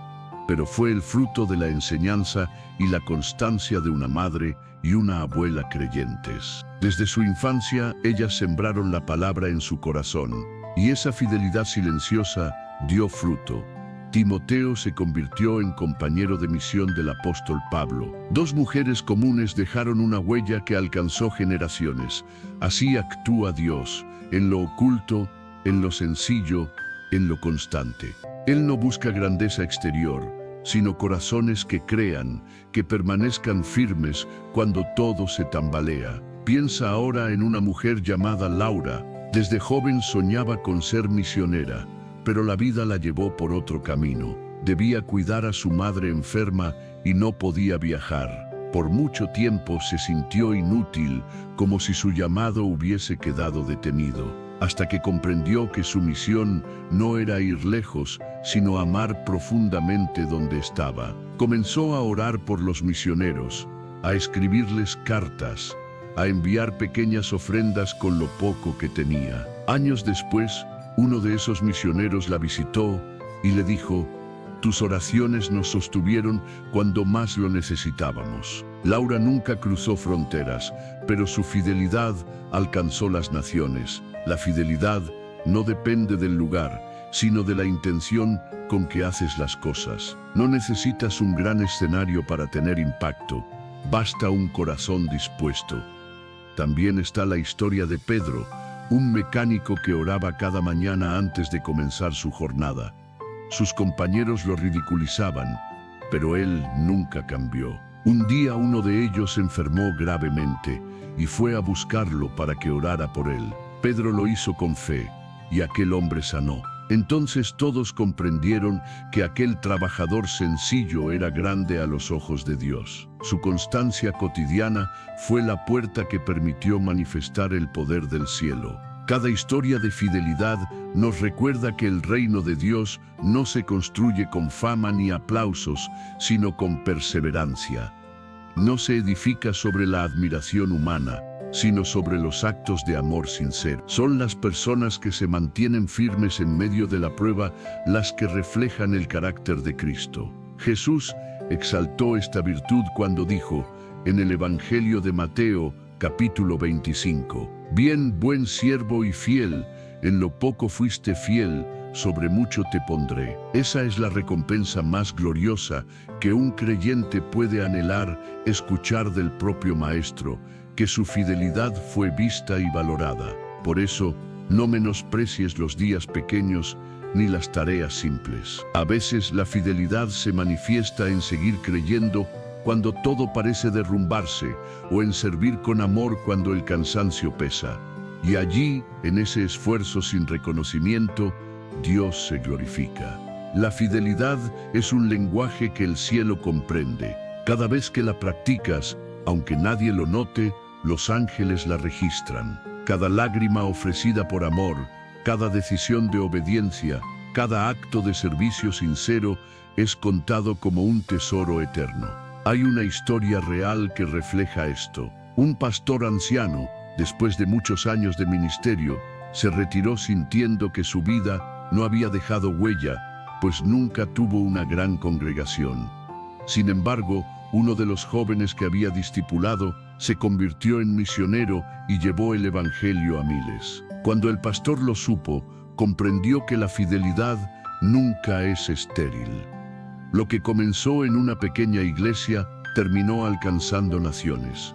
pero fue el fruto de la enseñanza y la constancia de una madre y una abuela creyentes. Desde su infancia, ellas sembraron la palabra en su corazón, y esa fidelidad silenciosa dio fruto. Timoteo se convirtió en compañero de misión del apóstol Pablo. 2 mujeres comunes dejaron una huella que alcanzó generaciones. Así actúa Dios, en lo oculto, en lo sencillo, en lo constante. Él no busca grandeza exterior, sino corazones que crean, que permanezcan firmes cuando todo se tambalea. Piensa ahora en una mujer llamada Laura, Desde joven soñaba con ser misionera, pero la vida la llevó por otro camino. Debía cuidar a su madre enferma y no podía viajar. Por mucho tiempo se sintió inútil, como si su llamado hubiese quedado detenido, hasta que comprendió que su misión no era ir lejos, sino amar profundamente donde estaba. Comenzó a orar por los misioneros, a escribirles cartas, a enviar pequeñas ofrendas con lo poco que tenía. Años después, uno de esos misioneros la visitó y le dijo: «Tus oraciones nos sostuvieron cuando más lo necesitábamos». Laura nunca cruzó fronteras, pero su fidelidad alcanzó las naciones. La fidelidad no depende del lugar, sino de la intención con que haces las cosas. No necesitas un gran escenario para tener impacto, basta un corazón dispuesto. También está la historia de Pedro, un mecánico que oraba cada mañana antes de comenzar su jornada. Sus compañeros lo ridiculizaban, pero él nunca cambió. Un día uno de ellos se enfermó gravemente y fue a buscarlo para que orara por él. Pedro lo hizo con fe y aquel hombre sanó. Entonces todos comprendieron que aquel trabajador sencillo era grande a los ojos de Dios. Su constancia cotidiana fue la puerta que permitió manifestar el poder del cielo. Cada historia de fidelidad nos recuerda que el reino de Dios no se construye con fama ni aplausos, sino con perseverancia. No se edifica sobre la admiración humana, sino sobre los actos de amor sincero. Son las personas que se mantienen firmes en medio de la prueba las que reflejan el carácter de Cristo. Jesús exaltó esta virtud cuando dijo, en el Evangelio de Mateo, capítulo 25, «Bien, buen siervo y fiel, en lo poco fuiste fiel, sobre mucho te pondré». Esa es la recompensa más gloriosa que un creyente puede anhelar escuchar del propio Maestro, que su fidelidad fue vista y valorada. Por eso, no menosprecies los días pequeños ni las tareas simples. A veces la fidelidad se manifiesta en seguir creyendo cuando todo parece derrumbarse, o en servir con amor cuando el cansancio pesa. Y allí, en ese esfuerzo sin reconocimiento, Dios se glorifica. La fidelidad es un lenguaje que el cielo comprende. Cada vez que la practicas, aunque nadie lo note, los ángeles la registran. Cada lágrima ofrecida por amor, cada decisión de obediencia, cada acto de servicio sincero es contado como un tesoro eterno. Hay una historia real que refleja esto. Un pastor anciano, después de muchos años de ministerio, se retiró sintiendo que su vida no había dejado huella, pues nunca tuvo una gran congregación. Sin embargo, uno de los jóvenes que había discipulado se convirtió en misionero y llevó el evangelio a miles. Cuando el pastor lo supo, comprendió que la fidelidad nunca es estéril. Lo que comenzó en una pequeña iglesia terminó alcanzando naciones.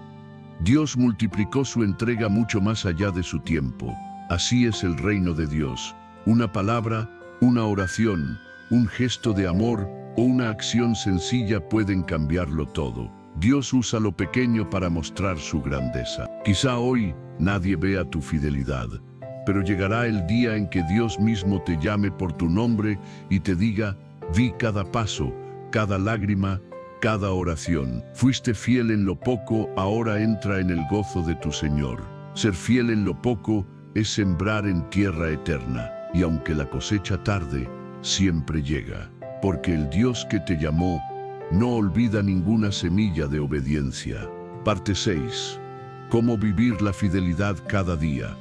Dios multiplicó su entrega mucho más allá de su tiempo. Así es el reino de Dios. Una palabra, una oración, un gesto de amor o una acción sencilla pueden cambiarlo todo. Dios usa lo pequeño para mostrar su grandeza. Quizá hoy nadie vea tu fidelidad, pero llegará el día en que Dios mismo te llame por tu nombre y te diga, vi cada paso, cada lágrima, cada oración. Fuiste fiel en lo poco, ahora entra en el gozo de tu Señor. Ser fiel en lo poco es sembrar en tierra eterna, y aunque la cosecha tarde, siempre llega. Porque el Dios que te llamó no olvida ninguna semilla de obediencia. Parte 6. ¿Cómo vivir la fidelidad cada día?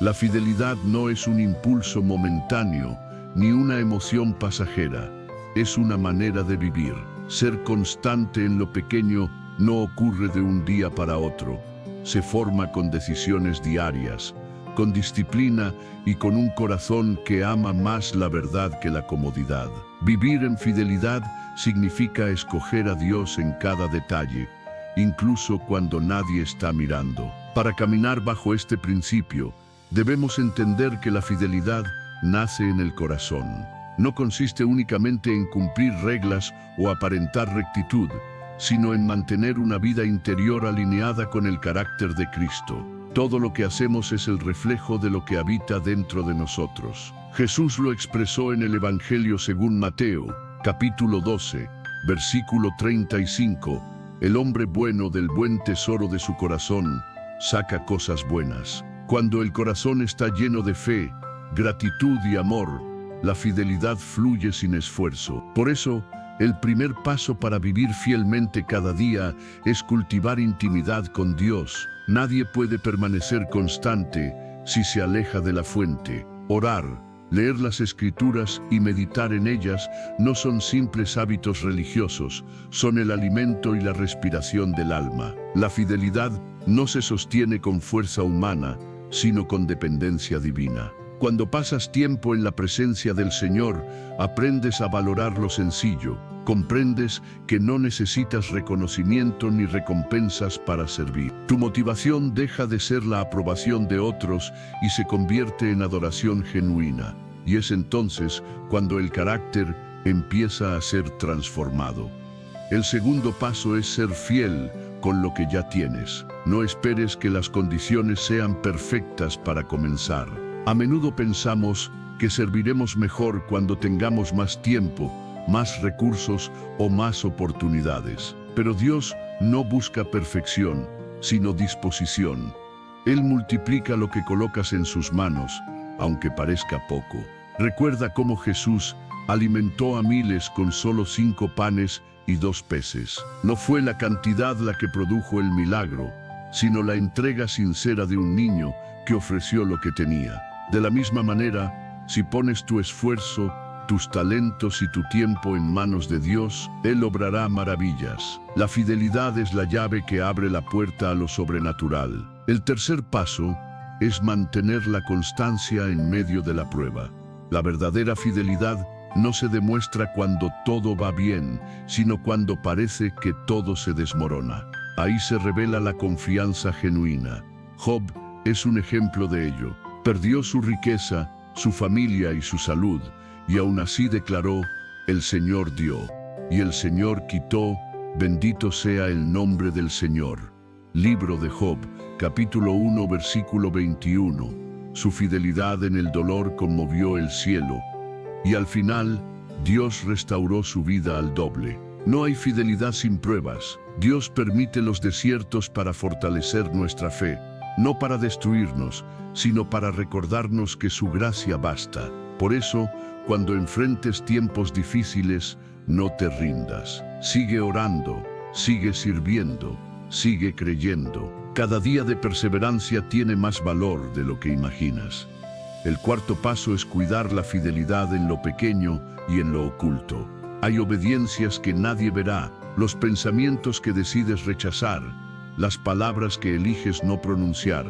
La fidelidad no es un impulso momentáneo, ni una emoción pasajera. Es una manera de vivir. Ser constante en lo pequeño no ocurre de un día para otro. Se forma con decisiones diarias, con disciplina y con un corazón que ama más la verdad que la comodidad. Vivir en fidelidad significa escoger a Dios en cada detalle, incluso cuando nadie está mirando. Para caminar bajo este principio, debemos entender que la fidelidad nace en el corazón. No consiste únicamente en cumplir reglas o aparentar rectitud, sino en mantener una vida interior alineada con el carácter de Cristo. Todo lo que hacemos es el reflejo de lo que habita dentro de nosotros. Jesús lo expresó en el Evangelio según Mateo, capítulo 12, versículo 35. El hombre bueno del buen tesoro de su corazón saca cosas buenas. Cuando el corazón está lleno de fe, gratitud y amor, la fidelidad fluye sin esfuerzo. Por eso, el primer paso para vivir fielmente cada día es cultivar intimidad con Dios. Nadie puede permanecer constante si se aleja de la fuente. Orar, leer las Escrituras y meditar en ellas no son simples hábitos religiosos, son el alimento y la respiración del alma. La fidelidad no se sostiene con fuerza humana, sino con dependencia divina. Cuando pasas tiempo en la presencia del Señor, aprendes a valorar lo sencillo. Comprendes que no necesitas reconocimiento ni recompensas para servir. Tu motivación deja de ser la aprobación de otros y se convierte en adoración genuina. Y es entonces cuando el carácter empieza a ser transformado. El segundo paso es ser fiel con lo que ya tienes. No esperes que las condiciones sean perfectas para comenzar. A menudo pensamos que serviremos mejor cuando tengamos más tiempo, más recursos o más oportunidades. Pero Dios no busca perfección, sino disposición. Él multiplica lo que colocas en sus manos, aunque parezca poco. Recuerda cómo Jesús alimentó a miles con solo 5 panes y 2 peces. No fue la cantidad la que produjo el milagro, sino la entrega sincera de un niño que ofreció lo que tenía. De la misma manera, si pones tu esfuerzo, tus talentos y tu tiempo en manos de Dios, Él obrará maravillas. La fidelidad es la llave que abre la puerta a lo sobrenatural. El tercer paso es mantener la constancia en medio de la prueba. La verdadera fidelidad no se demuestra cuando todo va bien, sino cuando parece que todo se desmorona. Ahí se revela la confianza genuina. Job es un ejemplo de ello. Perdió su riqueza, su familia y su salud, y aún así declaró: el Señor dio, y el Señor quitó, bendito sea el nombre del Señor. Libro de Job, capítulo 1, versículo 21. Su fidelidad en el dolor conmovió el cielo, y al final, Dios restauró su vida al doble. No hay fidelidad sin pruebas. Dios permite los desiertos para fortalecer nuestra fe, no para destruirnos, sino para recordarnos que su gracia basta. Por eso, cuando enfrentes tiempos difíciles, no te rindas. Sigue orando, sigue sirviendo, sigue creyendo. Cada día de perseverancia tiene más valor de lo que imaginas. El cuarto paso es cuidar la fidelidad en lo pequeño y en lo oculto. Hay obediencias que nadie verá, los pensamientos que decides rechazar, las palabras que eliges no pronunciar,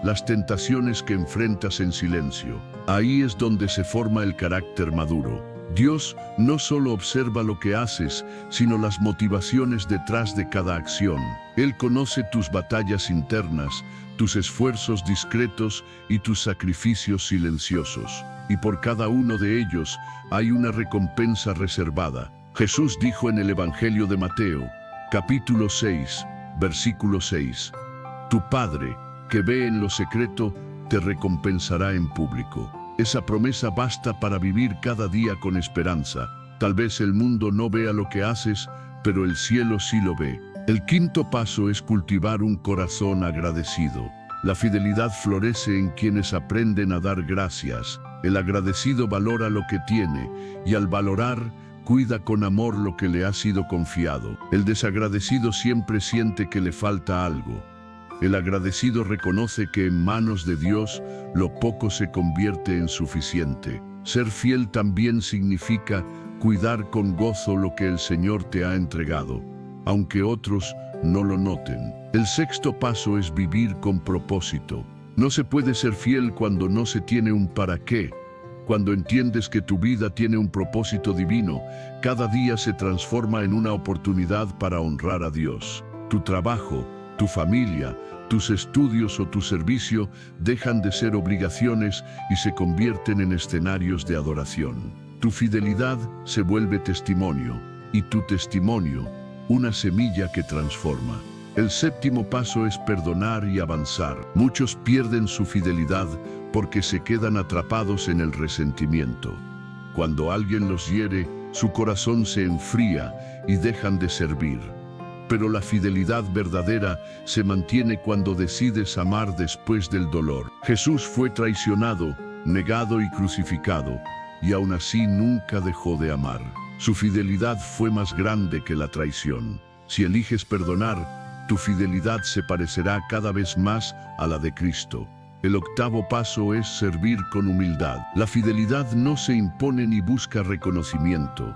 las tentaciones que enfrentas en silencio. Ahí es donde se forma el carácter maduro. Dios no solo observa lo que haces, sino las motivaciones detrás de cada acción. Él conoce tus batallas internas, tus esfuerzos discretos y tus sacrificios silenciosos. Y por cada uno de ellos hay una recompensa reservada. Jesús dijo en el Evangelio de Mateo, capítulo 6, versículo 6, tu Padre, que ve en lo secreto, te recompensará en público. Esa promesa basta para vivir cada día con esperanza. Tal vez el mundo no vea lo que haces, pero el cielo sí lo ve. El quinto paso es cultivar un corazón agradecido. La fidelidad florece en quienes aprenden a dar gracias. El agradecido valora lo que tiene, y al valorar, cuida con amor lo que le ha sido confiado. El desagradecido siempre siente que le falta algo. El agradecido reconoce que en manos de Dios lo poco se convierte en suficiente. Ser fiel también significa cuidar con gozo lo que el Señor te ha entregado, aunque otros no lo noten. El sexto paso es vivir con propósito. No se puede ser fiel cuando no se tiene un para qué. Cuando entiendes que tu vida tiene un propósito divino, cada día se transforma en una oportunidad para honrar a Dios. Tu trabajo, tu familia, tus estudios o tu servicio dejan de ser obligaciones y se convierten en escenarios de adoración. Tu fidelidad se vuelve testimonio, y tu testimonio, una semilla que transforma. El séptimo paso es perdonar y avanzar. Muchos pierden su fidelidad porque se quedan atrapados en el resentimiento. Cuando alguien los hiere, su corazón se enfría y dejan de servir. Pero la fidelidad verdadera se mantiene cuando decides amar después del dolor. Jesús fue traicionado, negado y crucificado, y aún así nunca dejó de amar. Su fidelidad fue más grande que la traición. Si eliges perdonar, tu fidelidad se parecerá cada vez más a la de Cristo. El octavo paso es servir con humildad. La fidelidad no se impone ni busca reconocimiento.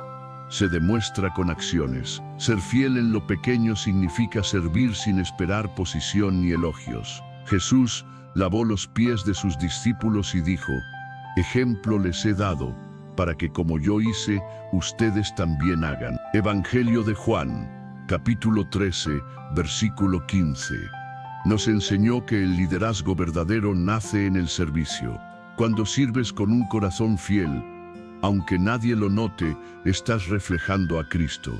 Se demuestra con acciones. Ser fiel en lo pequeño significa servir sin esperar posición ni elogios. Jesús lavó los pies de sus discípulos y dijo: «Ejemplo les he dado, para que como yo hice, ustedes también hagan». Evangelio de Juan, capítulo 13, versículo 15. Nos enseñó que el liderazgo verdadero nace en el servicio. Cuando sirves con un corazón fiel, aunque nadie lo note, estás reflejando a Cristo.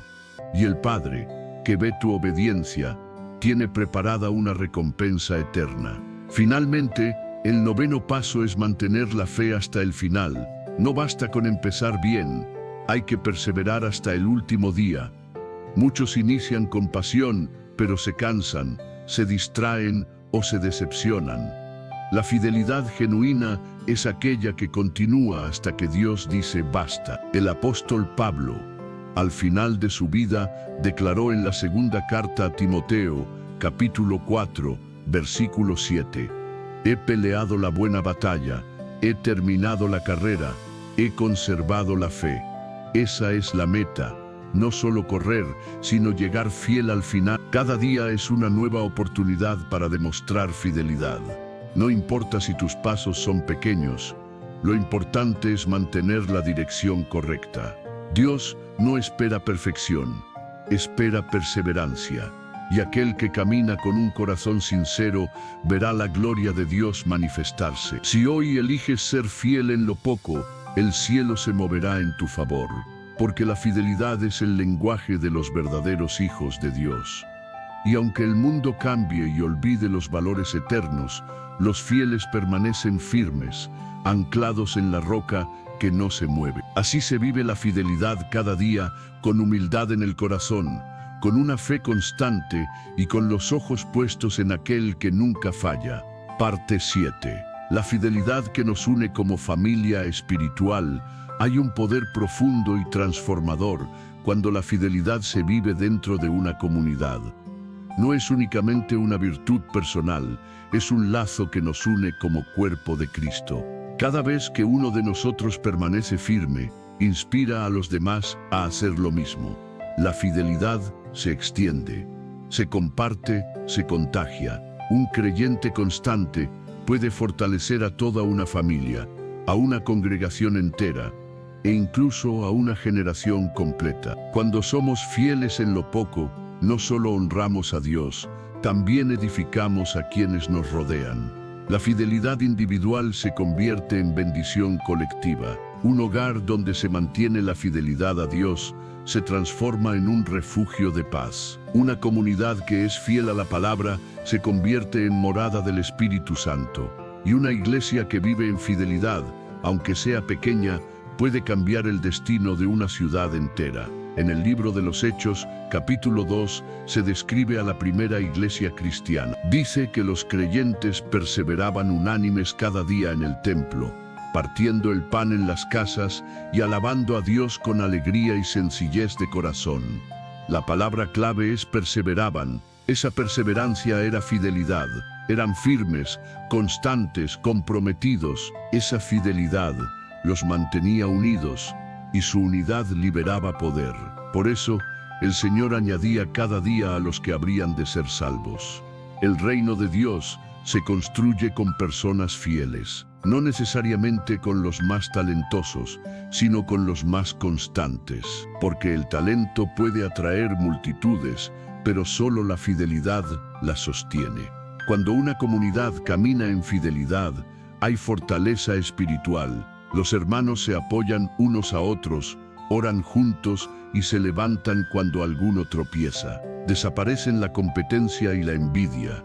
Y el Padre, que ve tu obediencia, tiene preparada una recompensa eterna. Finalmente, el noveno paso es mantener la fe hasta el final. No basta con empezar bien, hay que perseverar hasta el último día. Muchos inician con pasión, pero se cansan, se distraen o se decepcionan. La fidelidad genuina es aquella que continúa hasta que Dios dice basta. El apóstol Pablo, al final de su vida, declaró en la segunda carta a Timoteo, capítulo 4, versículo 7: «He peleado la buena batalla, he terminado la carrera, he conservado la fe». Esa es la meta. No solo correr, sino llegar fiel al final. Cada día es una nueva oportunidad para demostrar fidelidad. No importa si tus pasos son pequeños, lo importante es mantener la dirección correcta. Dios no espera perfección, espera perseverancia. Y aquel que camina con un corazón sincero verá la gloria de Dios manifestarse. Si hoy eliges ser fiel en lo poco, el cielo se moverá en tu favor. Porque la fidelidad es el lenguaje de los verdaderos hijos de Dios. Y aunque el mundo cambie y olvide los valores eternos, los fieles permanecen firmes, anclados en la roca que no se mueve. Así se vive la fidelidad cada día, con humildad en el corazón, con una fe constante y con los ojos puestos en aquel que nunca falla. Parte 7. La fidelidad que nos une como familia espiritual. Hay un poder profundo y transformador cuando la fidelidad se vive dentro de una comunidad. No es únicamente una virtud personal, es un lazo que nos une como cuerpo de Cristo. Cada vez que uno de nosotros permanece firme, inspira a los demás a hacer lo mismo. La fidelidad se extiende, se comparte, se contagia. Un creyente constante puede fortalecer a toda una familia, a una congregación entera, e incluso a una generación completa. Cuando somos fieles en lo poco, no solo honramos a Dios, también edificamos a quienes nos rodean. La fidelidad individual se convierte en bendición colectiva. Un hogar donde se mantiene la fidelidad a Dios se transforma en un refugio de paz. Una comunidad que es fiel a la palabra se convierte en morada del Espíritu Santo. Y una iglesia que vive en fidelidad, aunque sea pequeña, puede cambiar el destino de una ciudad entera. En el libro de los Hechos, capítulo 2, se describe a la primera iglesia cristiana. Dice que los creyentes perseveraban unánimes cada día en el templo, partiendo el pan en las casas y alabando a Dios con alegría y sencillez de corazón. La palabra clave es perseveraban. Esa perseverancia era fidelidad. Eran firmes, constantes, comprometidos. Esa fidelidad los mantenía unidos y su unidad liberaba poder. Por eso, el Señor añadía cada día a los que habrían de ser salvos. El reino de Dios se construye con personas fieles, no necesariamente con los más talentosos, sino con los más constantes, porque el talento puede atraer multitudes, pero solo la fidelidad la sostiene. Cuando una comunidad camina en fidelidad, hay fortaleza espiritual. Los hermanos se apoyan unos a otros, oran juntos y se levantan cuando alguno tropieza. Desaparecen la competencia y la envidia,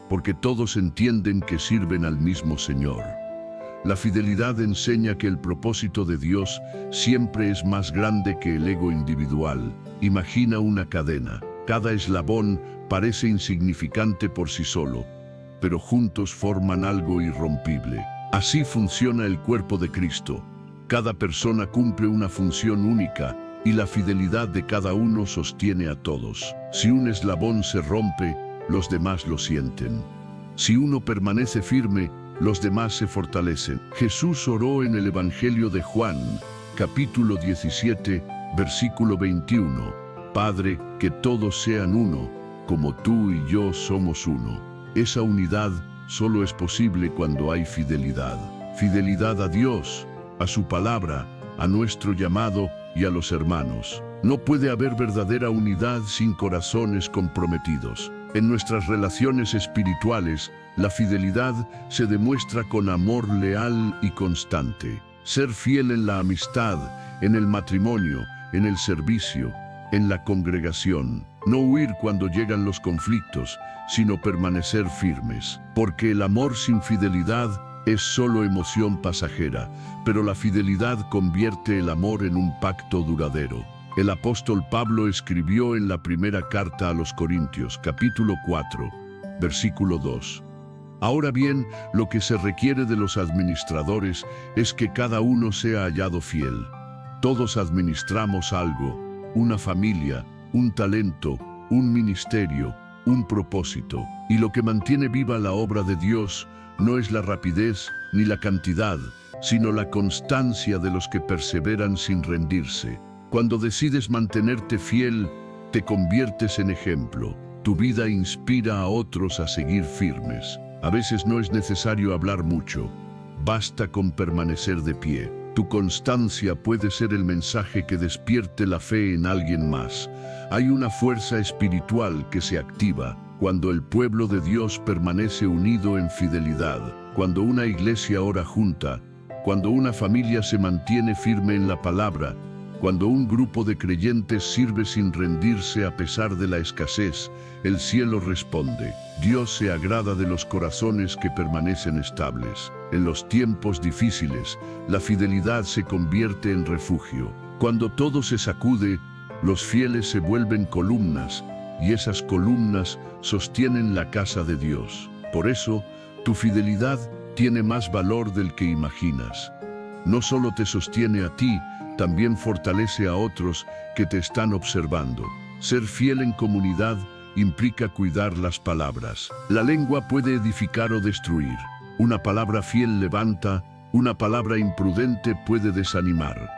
porque todos entienden que sirven al mismo Señor. La fidelidad enseña que el propósito de Dios siempre es más grande que el ego individual. Imagina una cadena. Cada eslabón parece insignificante por sí solo, pero juntos forman algo irrompible. Así funciona el cuerpo de Cristo. Cada persona cumple una función única y la fidelidad de cada uno sostiene a todos. Si un eslabón se rompe, los demás lo sienten. Si uno permanece firme, los demás se fortalecen. Jesús oró en el Evangelio de Juan, capítulo 17, versículo 21. Padre, que todos sean uno, como tú y yo somos uno. Esa unidad solo es posible cuando hay fidelidad. Fidelidad a Dios, a su palabra, a nuestro llamado y a los hermanos. No puede haber verdadera unidad sin corazones comprometidos. En nuestras relaciones espirituales, la fidelidad se demuestra con amor leal y constante. Ser fiel en la amistad, en el matrimonio, en el servicio, en la congregación. No huir cuando llegan los conflictos, sino permanecer firmes. Porque el amor sin fidelidad es solo emoción pasajera, pero la fidelidad convierte el amor en un pacto duradero. El apóstol Pablo escribió en la primera carta a los Corintios, capítulo 4, versículo 2. Ahora bien, lo que se requiere de los administradores es que cada uno sea hallado fiel. Todos administramos algo, una familia, un talento, un ministerio, un propósito. Y lo que mantiene viva la obra de Dios no es la rapidez ni la cantidad, sino la constancia de los que perseveran sin rendirse. Cuando decides mantenerte fiel, te conviertes en ejemplo. Tu vida inspira a otros a seguir firmes. A veces no es necesario hablar mucho, basta con permanecer de pie. Tu constancia puede ser el mensaje que despierte la fe en alguien más. Hay una fuerza espiritual que se activa cuando el pueblo de Dios permanece unido en fidelidad, cuando una iglesia ora junta, cuando una familia se mantiene firme en la palabra, cuando un grupo de creyentes sirve sin rendirse a pesar de la escasez. El cielo responde. Dios se agrada de los corazones que permanecen estables. En los tiempos difíciles, la fidelidad se convierte en refugio. Cuando todo se sacude, los fieles se vuelven columnas, y esas columnas sostienen la casa de Dios. Por eso, tu fidelidad tiene más valor del que imaginas. No solo te sostiene a ti, también fortalece a otros que te están observando. Ser fiel en comunidad implica cuidar las palabras. La lengua puede edificar o destruir. Una palabra fiel levanta, una palabra imprudente puede desanimar.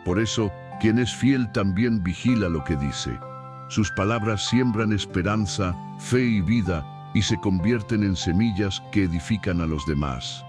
Por eso, quien es fiel también vigila lo que dice. Sus palabras siembran esperanza, fe y vida, y se convierten en semillas que edifican a los demás.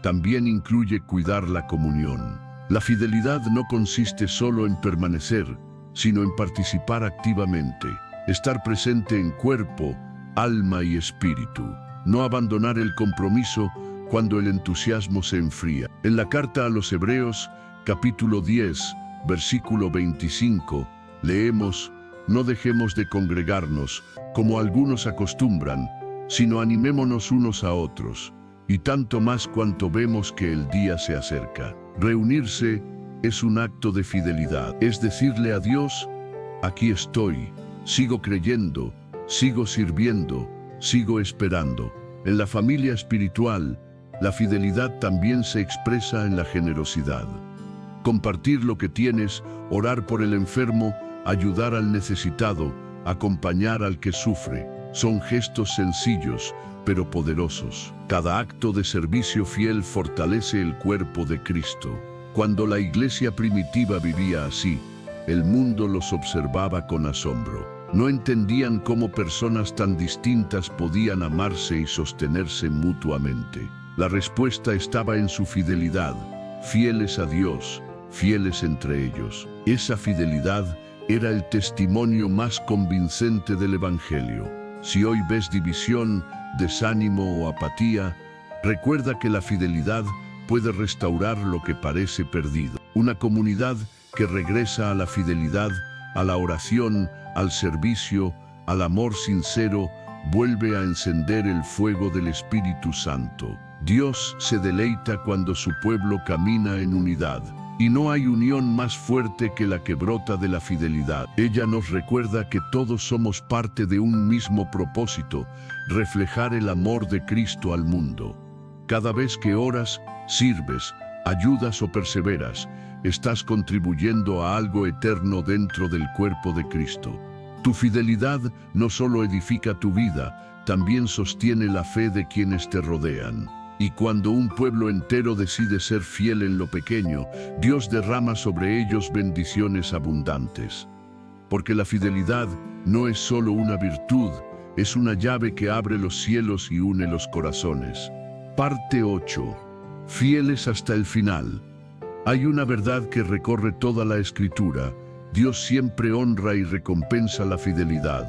También incluye cuidar la comunión. La fidelidad no consiste solo en permanecer, sino en participar activamente, estar presente en cuerpo, alma y espíritu. No abandonar el compromiso cuando el entusiasmo se enfría. En la carta a los Hebreos, capítulo 10, versículo 25, leemos: no dejemos de congregarnos, como algunos acostumbran, sino animémonos unos a otros, y tanto más cuanto vemos que el día se acerca. Reunirse es un acto de fidelidad, es decirle a Dios: aquí estoy, sigo creyendo, sigo sirviendo, sigo esperando. En la familia espiritual, la fidelidad también se expresa en la generosidad. Compartir lo que tienes, orar por el enfermo, ayudar al necesitado, acompañar al que sufre, son gestos sencillos, pero poderosos. Cada acto de servicio fiel fortalece el cuerpo de Cristo. Cuando la iglesia primitiva vivía así, el mundo los observaba con asombro. No entendían cómo personas tan distintas podían amarse y sostenerse mutuamente. La respuesta estaba en su fidelidad, fieles a Dios, fieles entre ellos. Esa fidelidad era el testimonio más convincente del Evangelio. Si hoy ves división, desánimo o apatía, recuerda que la fidelidad puede restaurar lo que parece perdido. Una comunidad que regresa a la fidelidad, a la oración, al servicio, al amor sincero, vuelve a encender el fuego del Espíritu Santo. Dios se deleita cuando su pueblo camina en unidad. Y no hay unión más fuerte que la que brota de la fidelidad. Ella nos recuerda que todos somos parte de un mismo propósito, reflejar el amor de Cristo al mundo. Cada vez que oras, sirves, ayudas o perseveras, estás contribuyendo a algo eterno dentro del cuerpo de Cristo. Tu fidelidad no solo edifica tu vida, también sostiene la fe de quienes te rodean. Y cuando un pueblo entero decide ser fiel en lo pequeño, Dios derrama sobre ellos bendiciones abundantes. Porque la fidelidad no es solo una virtud, es una llave que abre los cielos y une los corazones. Parte 8. Fieles hasta el final. Hay una verdad que recorre toda la Escritura. Dios siempre honra y recompensa la fidelidad.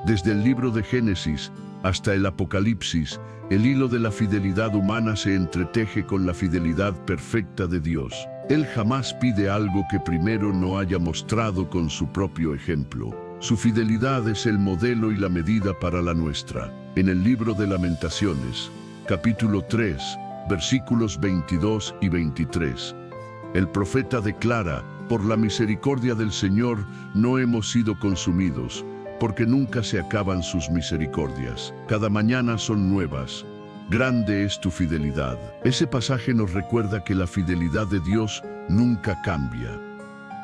Desde el libro de Génesis hasta el Apocalipsis, el hilo de la fidelidad humana se entreteje con la fidelidad perfecta de Dios. Él jamás pide algo que primero no haya mostrado con su propio ejemplo. Su fidelidad es el modelo y la medida para la nuestra. En el libro de Lamentaciones, capítulo 3, versículos 22 y 23, el profeta declara: por la misericordia del Señor no hemos sido consumidos, porque nunca se acaban sus misericordias. Cada mañana son nuevas. Grande es tu fidelidad. Ese pasaje nos recuerda que la fidelidad de Dios nunca cambia.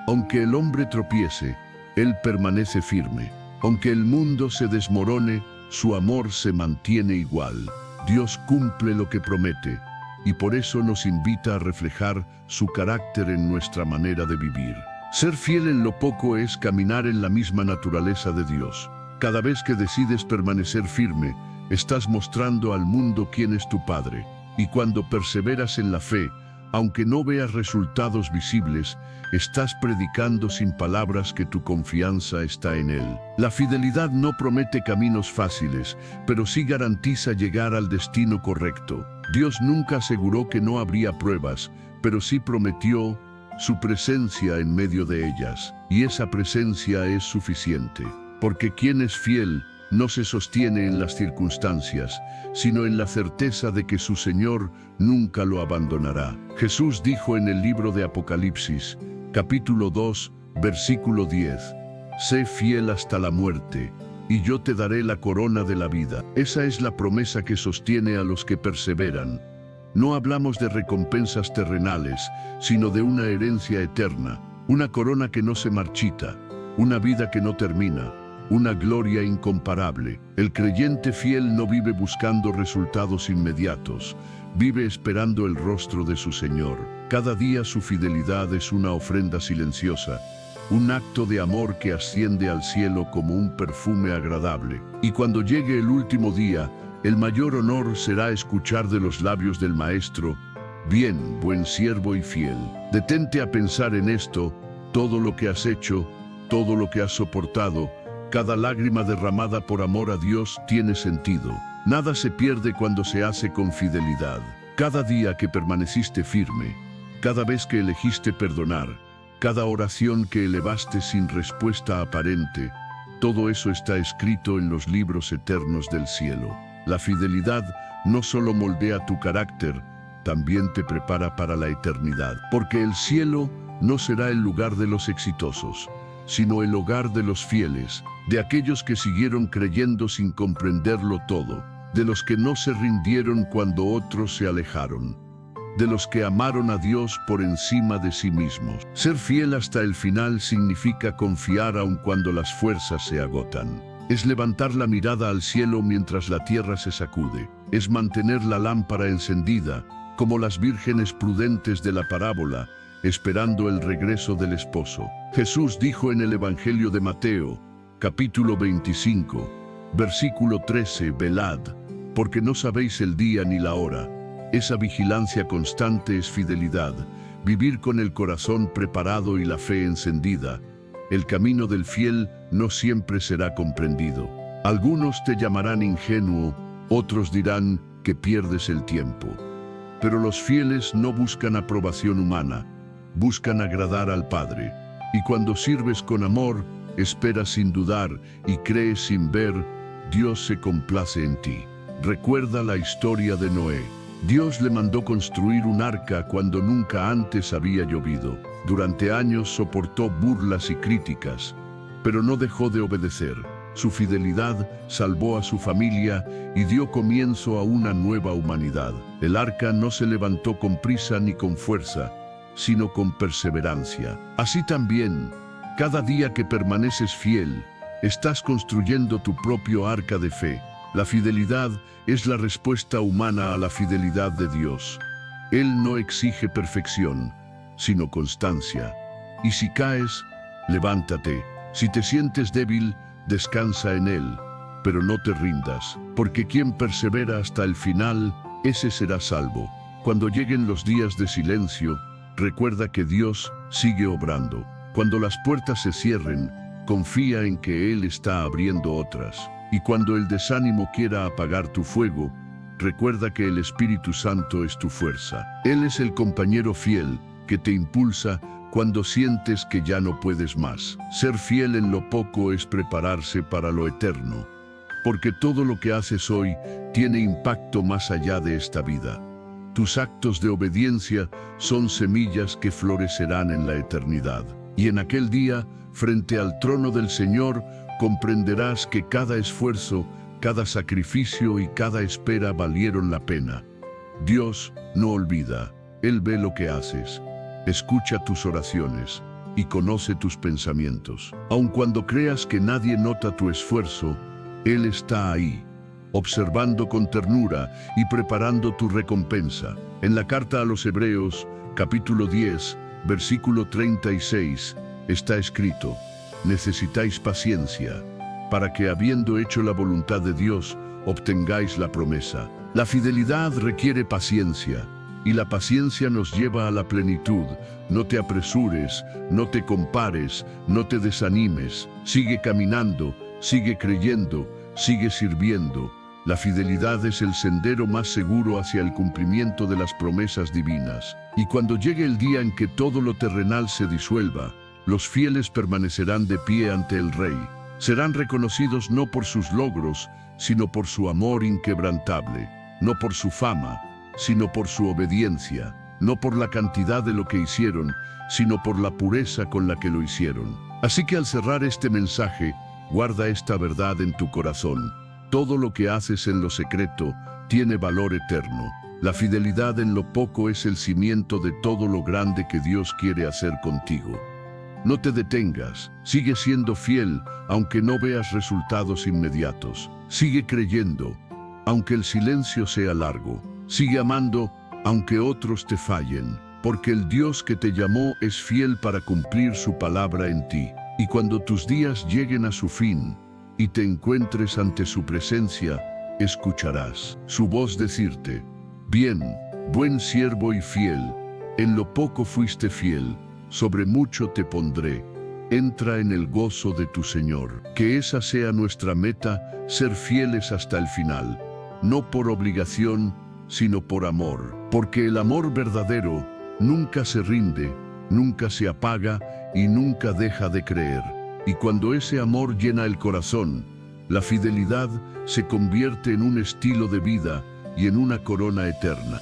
Aunque el hombre tropiece, Él permanece firme. Aunque el mundo se desmorone, su amor se mantiene igual. Dios cumple lo que promete, y por eso nos invita a reflejar su carácter en nuestra manera de vivir. Ser fiel en lo poco es caminar en la misma naturaleza de Dios. Cada vez que decides permanecer firme, estás mostrando al mundo quién es tu Padre. Y cuando perseveras en la fe, aunque no veas resultados visibles, estás predicando sin palabras que tu confianza está en Él. La fidelidad no promete caminos fáciles, pero sí garantiza llegar al destino correcto. Dios nunca aseguró que no habría pruebas, pero sí prometió su presencia en medio de ellas, y esa presencia es suficiente, porque quien es fiel no se sostiene en las circunstancias, sino en la certeza de que su Señor nunca lo abandonará. Jesús dijo en el libro de Apocalipsis, capítulo 2, versículo 10, «Sé fiel hasta la muerte, y yo te daré la corona de la vida». Esa es la promesa que sostiene a los que perseveran. No hablamos de recompensas terrenales, sino de una herencia eterna, una corona que no se marchita, una vida que no termina, una gloria incomparable. El creyente fiel no vive buscando resultados inmediatos, vive esperando el rostro de su Señor. Cada día su fidelidad es una ofrenda silenciosa, un acto de amor que asciende al cielo como un perfume agradable. Y cuando llegue el último día, el mayor honor será escuchar de los labios del Maestro: «Bien, buen siervo y fiel». Detente a pensar en esto: todo lo que has hecho, todo lo que has soportado, cada lágrima derramada por amor a Dios tiene sentido. Nada se pierde cuando se hace con fidelidad. Cada día que permaneciste firme, cada vez que elegiste perdonar, cada oración que elevaste sin respuesta aparente, todo eso está escrito en los libros eternos del cielo. La fidelidad no solo moldea tu carácter, también te prepara para la eternidad. Porque el cielo no será el lugar de los exitosos, sino el hogar de los fieles, de aquellos que siguieron creyendo sin comprenderlo todo, de los que no se rindieron cuando otros se alejaron, de los que amaron a Dios por encima de sí mismos. Ser fiel hasta el final significa confiar aun cuando las fuerzas se agotan. Es levantar la mirada al cielo mientras la tierra se sacude. Es mantener la lámpara encendida, como las vírgenes prudentes de la parábola, esperando el regreso del esposo. Jesús dijo en el Evangelio de Mateo, capítulo 25, versículo 13, «Velad, porque no sabéis el día ni la hora». Esa vigilancia constante es fidelidad, vivir con el corazón preparado y la fe encendida. El camino del fiel no siempre será comprendido. Algunos te llamarán ingenuo, otros dirán que pierdes el tiempo. Pero los fieles no buscan aprobación humana, buscan agradar al Padre. Y cuando sirves con amor, esperas sin dudar y crees sin ver, Dios se complace en ti. Recuerda la historia de Noé. Dios le mandó construir un arca cuando nunca antes había llovido. Durante años soportó burlas y críticas, pero no dejó de obedecer. Su fidelidad salvó a su familia y dio comienzo a una nueva humanidad. El arca no se levantó con prisa ni con fuerza, sino con perseverancia. Así también, cada día que permaneces fiel, estás construyendo tu propio arca de fe. La fidelidad es la respuesta humana a la fidelidad de Dios. Él no exige perfección, sino constancia. Y si caes, levántate. Si te sientes débil, descansa en Él, pero no te rindas, porque quien persevera hasta el final, ese será salvo. Cuando lleguen los días de silencio, recuerda que Dios sigue obrando. Cuando las puertas se cierren, confía en que Él está abriendo otras. Y cuando el desánimo quiera apagar tu fuego, recuerda que el Espíritu Santo es tu fuerza. Él es el compañero fiel que te impulsa cuando sientes que ya no puedes más. Ser fiel en lo poco es prepararse para lo eterno, porque todo lo que haces hoy tiene impacto más allá de esta vida. Tus actos de obediencia son semillas que florecerán en la eternidad. Y en aquel día, frente al trono del Señor, comprenderás que cada esfuerzo, cada sacrificio y cada espera valieron la pena. Dios no olvida, Él ve lo que haces, escucha tus oraciones y conoce tus pensamientos. Aun cuando creas que nadie nota tu esfuerzo, Él está ahí, observando con ternura y preparando tu recompensa. En la carta a los Hebreos, capítulo 10, versículo 36, está escrito: necesitáis paciencia, para que habiendo hecho la voluntad de Dios, obtengáis la promesa. La fidelidad requiere paciencia, y la paciencia nos lleva a la plenitud. No te apresures, no te compares, no te desanimes. Sigue caminando, sigue creyendo, sigue sirviendo. La fidelidad es el sendero más seguro hacia el cumplimiento de las promesas divinas. Y cuando llegue el día en que todo lo terrenal se disuelva, los fieles permanecerán de pie ante el Rey. Serán reconocidos no por sus logros, sino por su amor inquebrantable, no por su fama, sino por su obediencia, no por la cantidad de lo que hicieron, sino por la pureza con la que lo hicieron. Así que al cerrar este mensaje, guarda esta verdad en tu corazón. Todo lo que haces en lo secreto tiene valor eterno. La fidelidad en lo poco es el cimiento de todo lo grande que Dios quiere hacer contigo. No te detengas, sigue siendo fiel, aunque no veas resultados inmediatos. Sigue creyendo, aunque el silencio sea largo. Sigue amando, aunque otros te fallen, porque el Dios que te llamó es fiel para cumplir su palabra en ti. Y cuando tus días lleguen a su fin y te encuentres ante su presencia, escucharás su voz decirte: bien, buen siervo y fiel, en lo poco fuiste fiel, sobre mucho te pondré, entra en el gozo de tu Señor. Que esa sea nuestra meta, ser fieles hasta el final, no por obligación, sino por amor, porque el amor verdadero nunca se rinde, nunca se apaga y nunca deja de creer. Y cuando ese amor llena el corazón, la fidelidad se convierte en un estilo de vida y en una corona eterna.